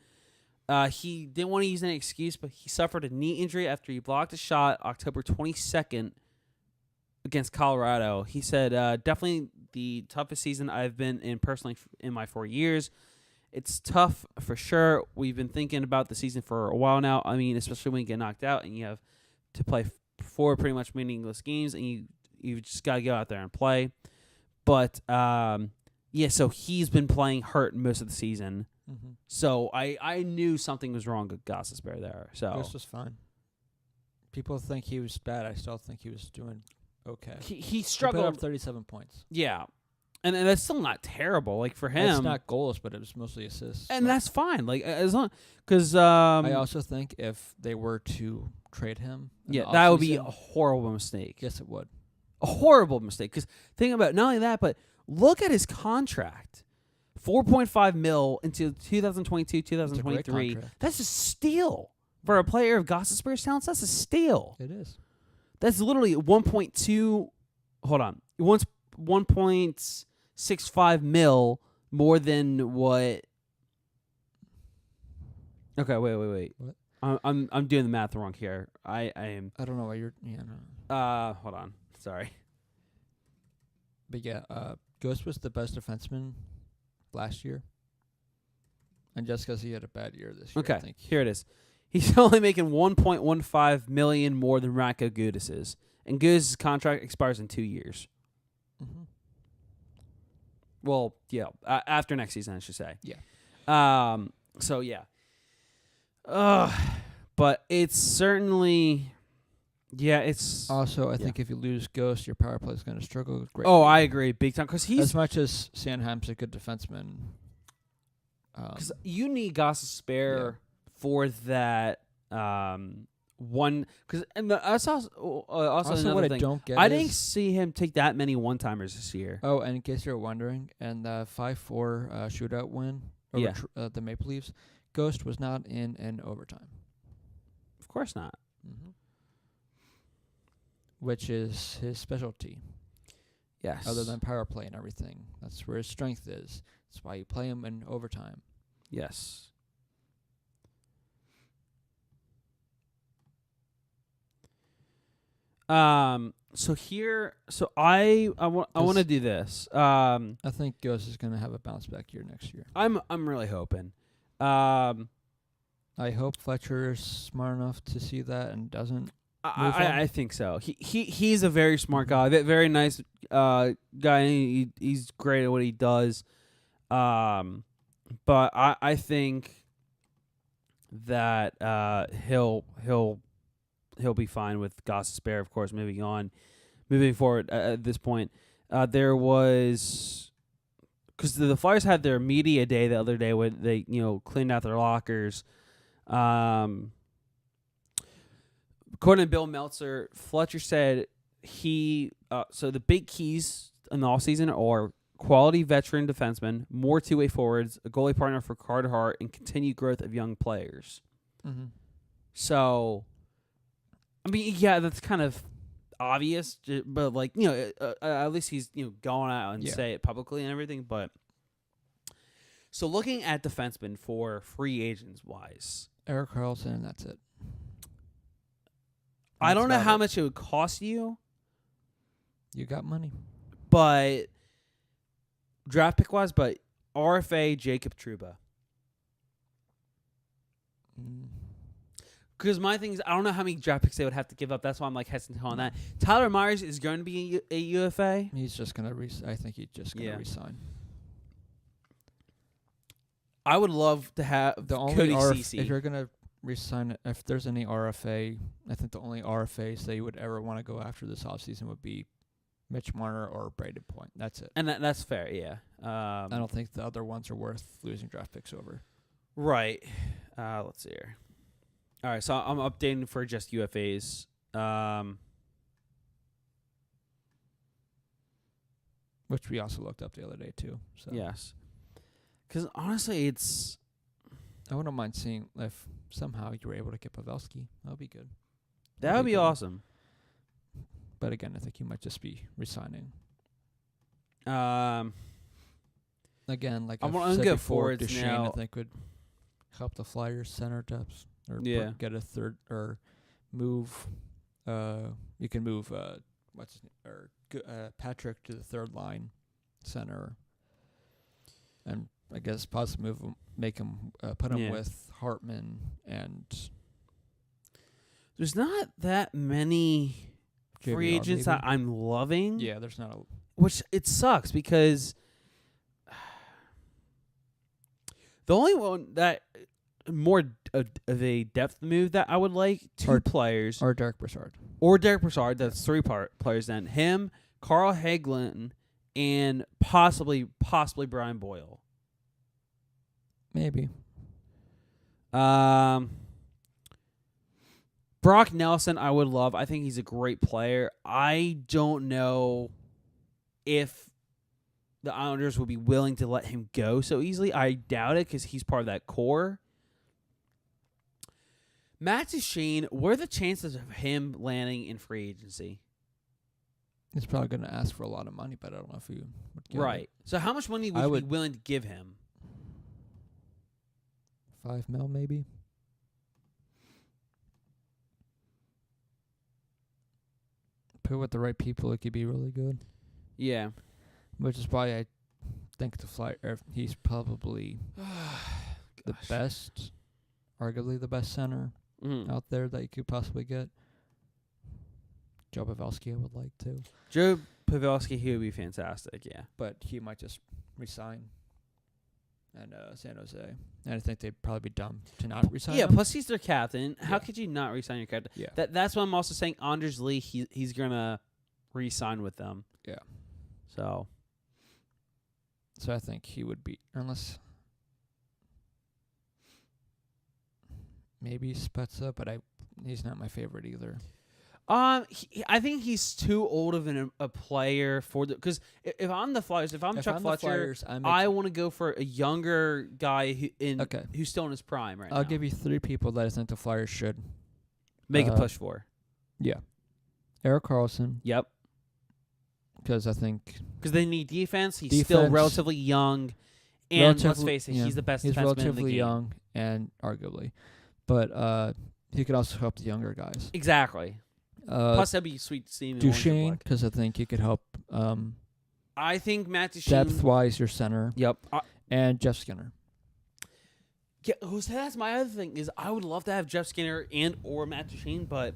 He didn't want to use any excuse, but he suffered a knee injury after he blocked a shot October 22nd against Colorado. He said, definitely the toughest season I've been in personally in my 4 years. It's tough for sure. We've been thinking about the season for a while now. I mean, especially when you get knocked out and you have to play 4 pretty much meaningless games, and you just got to go out there and play. But, so he's been playing hurt most of the season. Mm-hmm. So I knew something was wrong with Gostisbehere there. So this was fine. People think he was bad. I still think he was doing okay. He struggled. He put up 37 points. Yeah. And that's still not terrible. Like, for him, it's not goals, but it was mostly assists. And that's fine. Like, as long because I also think if they were to trade him, that would be a horrible mistake. Yes, it would. A horrible mistake. Because think about not only that, but look at his contract. $4.5 million into 2022, 2023. That's a steal for a player of Gostisbehere's talents. That's a steal. It is. That's literally 1.2. Hold on, 1.65 million more than what? Okay, wait. What? I'm doing the math wrong here. I am. I don't know why you're. Yeah, no. Hold on. Sorry. But yeah, Ghost was the best defenseman last year, and just because he had a bad year this year. Okay, I think. Here it is. He's only making $1.15 million more than Ratko Gudas is, and Gudas' contract expires in 2 years. Mm-hmm. Well, yeah, after next season, I should say. Yeah. So yeah. But it's certainly, yeah. It's Also, I think if you lose Ghost, your power play is going to struggle greatly. Oh, I agree, big time. Because as much as Sanheim's a good defenseman. Because you need Goss spare for that one. Because that's also another what thing. I don't get. I didn't see him take that many one-timers this year. Oh, and in case you're wondering, and the 5-4 shootout win over the Maple Leafs, Ghost was not in an overtime. Of course not. Mm-hmm. Which is his specialty. Yes. Other than power play and everything. That's where his strength is. That's why you play him in overtime. Yes. So I want to do this. I think Ghost is going to have a bounce back year next year. I'm really hoping. I hope Fletcher is smart enough to see that and doesn't. I think so. He's a very smart guy, very nice guy. He's great at what he does. But I think that he'll be fine with Goss spare, of course, moving forward at this point. There was, because the Flyers had their media day the other day when they cleaned out their lockers. According to Bill Meltzer, Fletcher said so the big keys in the offseason are quality veteran defensemen, more two-way forwards, a goalie partner for Carter Hart, and continued growth of young players. Mm-hmm. So, I mean, yeah, that's kind of obvious, but at least he's going out and say it publicly and everything. But so looking at defensemen for free agents wise, Erik Karlsson, and that's it. I don't know how much it would cost you. You got money. But draft pick wise, but RFA Jacob Trouba. Because my thing is, I don't know how many draft picks they would have to give up. That's why I'm hesitant on that. Tyler Myers is going to be a UFA. He's just going to I think he's just going to resign. I would love to have the only if you're going to resign, if there's any RFA, I think the only RFAs that you would ever want to go after this offseason would be Mitch Marner or Braden Point. That's it. And that's fair, yeah. I don't think the other ones are worth losing draft picks over. Right. Let's see here. All right, so I'm updating for just UFAs. Which we also looked up the other day, too. So. Yes. Because honestly, I wouldn't mind seeing if somehow you were able to get Pavelski. That would be good. That would be awesome. But again, I think you might just be resigning. Again, like I've said before, Duchesne I think would help the Flyers center depth or get a third or move. You can move Patrick to the third line center, and I guess possibly put him with Hartman and. There's not that many free agents that I'm loving. Yeah, there's not which it sucks because the only one that more of a depth move that I would like players or Derek Brassard. That's three players then. Him, Carl Hagelin, and possibly Brian Boyle. Maybe. Brock Nelson, I would love. I think he's a great player. I don't know if the Islanders would be willing to let him go so easily. I doubt it because he's part of that core. Matt Duchene, what are the chances of him landing in free agency? He's probably going to ask for a lot of money, but I don't know if he would get it. So how much money would you be willing to give him? $5 million, maybe. Put with the right people, it could be really good. Yeah. Which is why I think he's probably the best, arguably the best center out there that you could possibly get. Joe Pavelski I would like to. Joe Pavelski, he would be fantastic, yeah. But he might just resign in San Jose. And I think they'd probably be dumb to not resign him. Plus he's their captain. How could you not resign your captain? Yeah. That's what I'm also saying. Anders Lee, he's going to resign with them. Yeah. So I think he would be, unless maybe Spezza, but he's not my favorite either. I think he's too old of a player for the, because if I'm the Flyers, if I'm Chuck Fletcher, I want to go for a younger guy who's still in his prime right now. I'll give you 3 people that I think the Flyers should make a push for. Yeah, Erik Karlsson. Yep. Because I think they need defense. He's still relatively young, and let's face it, he's the best defenseman in the game. He's relatively young, and arguably, but he could also help the younger guys. Exactly. Plus, that'd be sweet to see him. Duchesne, because I think he could help. I think Matt Duchesne, depth-wise, your center. Yep. And Jeff Skinner. Yeah, that's my other thing is I would love to have Jeff Skinner or Matt Duchesne, but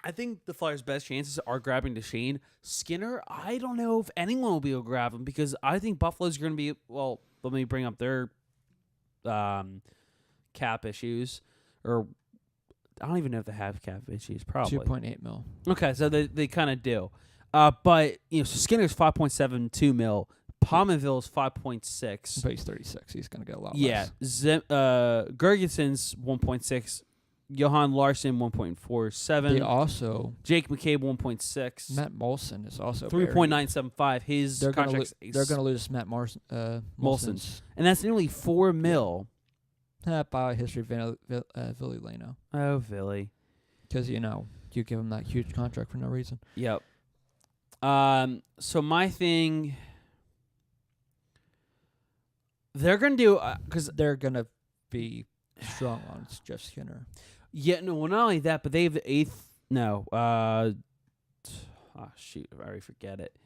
I think the Flyers' best chances are grabbing Duchesne. Skinner, I don't know if anyone will be able to grab him because I think Buffalo's going to be. Well, let me bring up their cap issues or. I don't even know if they have cap issues. Probably $2.8 million. Okay, so they kind of do, but so Skinner's $5.72 million. Pominville's $5.6. But he's 36. He's gonna get a lot less. Yeah, Gergensen's $1.6. Johan Larsson $1.47. They also Jake McCabe $1.6. Matt Molson is also $3.975. His contract's they're gonna lose Matt Molson's, and that's nearly $4 million. By history, Ville Leno. Oh, Ville. Because, you give him that huge contract for no reason. Yep. So my thing, they're going to do, because they're going to be strong on Jeff Skinner. Yeah, no, well, not only that, but they have the 8th, no, shoot, I already forget it.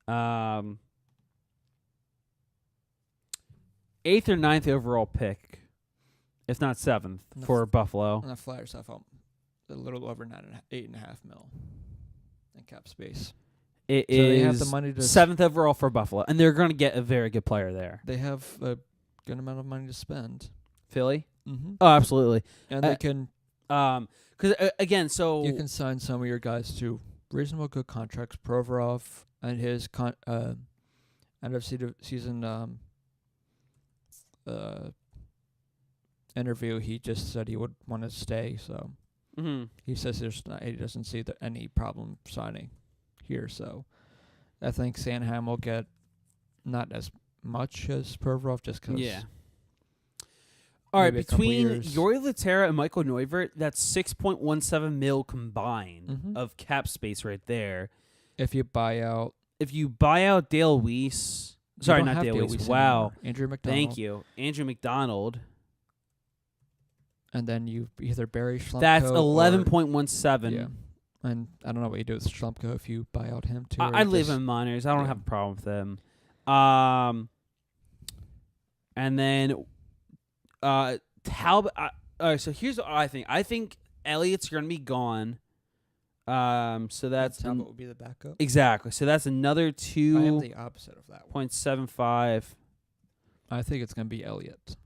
8th or 9th overall pick. If not 7th for Buffalo. And the Flyers have a little over $8.5 million in cap space. They have the money to 7th overall for Buffalo, and they're going to get a very good player there. They have a good amount of money to spend. Philly? Mm-hmm. Oh, absolutely. And they can, because again, so you can sign some of your guys to reasonable good contracts. Provorov and his end of season interview, he just said he would want to stay. So he says he doesn't see any problem signing here. So I think Sanheim will get not as much as Provorov just because. Yeah. All right, between Jori Lehtera and Michael Neuvert, that's $6.17 million combined of cap space right there. If you buy out Dale Weiss, sorry, not Dale Weiss. Wow, Andrew McDonald. Thank you, Andrew McDonald. And then you either bury Schlumpko. That's 11.17. Yeah. And I don't know what you do with Schlumpko if you buy out him too. I'd leave him in minors. I don't have a problem with him. And then Talbot. All right, so here's what I think. I think Elliott's going to be gone. So that's Talbot would be the backup. Exactly. So that's another 2. I am the opposite of that one. 0.75. I think it's going to be Elliott.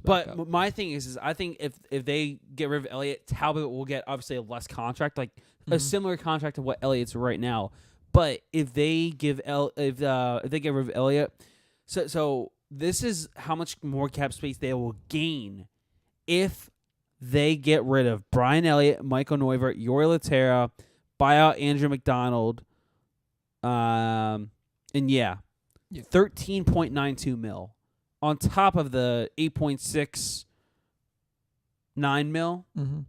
But my thing is I think if they get rid of Elliott, Talbot will get obviously a less contract, like a similar contract to what Elliott's right now. But if they give if they get rid of Elliott, so this is how much more cap space they will gain if they get rid of Brian Elliott, Michael Neuvert, Jori Lehtera, buy out Andrew McDonald, and $13.92 million. On top of the $8.69 million. Mm-hmm.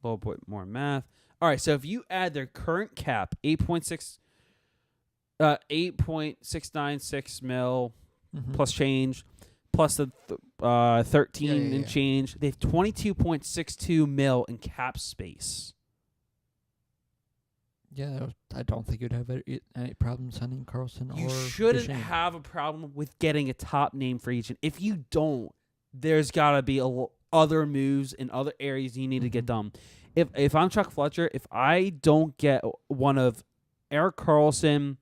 A little bit more math. All right, so if you add their current cap, 8.696 mil plus change, plus the 13 and change, they have 22.62 mil in cap space. Yeah, I don't think you'd have any problem signing Carlson You or shouldn't Duchesne. have a problem with getting a top name free agent. If you don't, there's got to be other moves in other areas you need to get done. If I'm Chuck Fletcher, if I don't get one of Eric Carlson,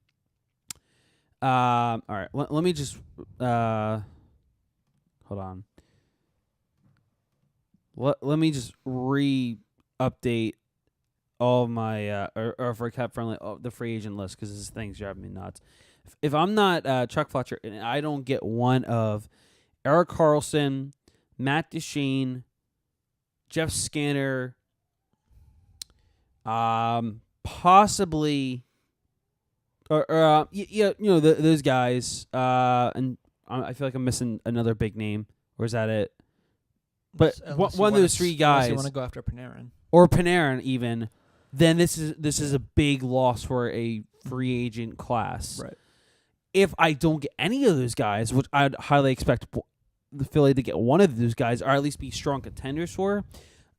all right, let me just hold on. Let me just update all of my or for cap friendly the free agent list because this thing's driving me nuts. If I'm not Chuck Fletcher and I don't get one of Eric Carlson, Matt Duchene, Jeff Skinner, possibly, those guys, and I feel like I'm missing another big name, or is that it? But one of those three guys, you want to go after Panarin or Panarin, even, then this is a big loss for a free agent class. Right. If I don't get any of those guys, which I'd highly expect the Philly to get one of those guys, or at least be strong contenders for,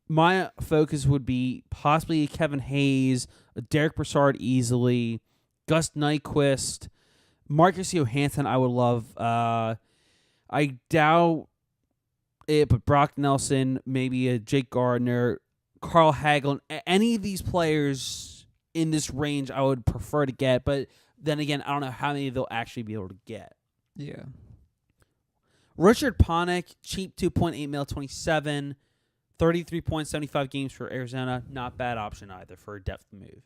my focus would be possibly Kevin Hayes, Derek Brassard easily, Gus Nyquist, Marcus Johansson. I would love. I doubt it, but Brock Nelson, maybe a Jake Gardner, Carl Hagelin, any of these players in this range, I would prefer to get. But then again, I don't know how many they'll actually be able to get. Yeah. Richard Panik, cheap $2.8 million, 27, 33.75 games for Arizona. Not bad option either for a depth move.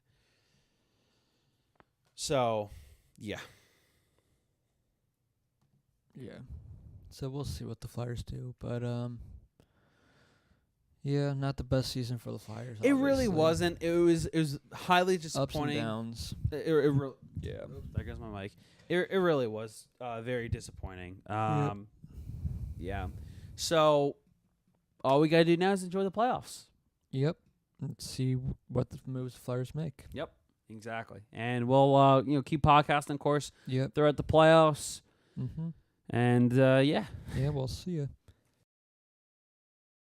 So, yeah. Yeah. So we'll see what the Flyers do, but yeah, not the best season for the Flyers. It really obviously. wasn't. It was highly disappointing. Ups and downs. Yeah. There goes my mic. It really was very disappointing. Yeah. So all we gotta do now is enjoy the playoffs. Yep. Let's see what the moves the Flyers make. Yep. Exactly. And we'll keep podcasting, of course. Yep. Throughout the playoffs. Mm-hmm. And yeah. Yeah, we'll see you.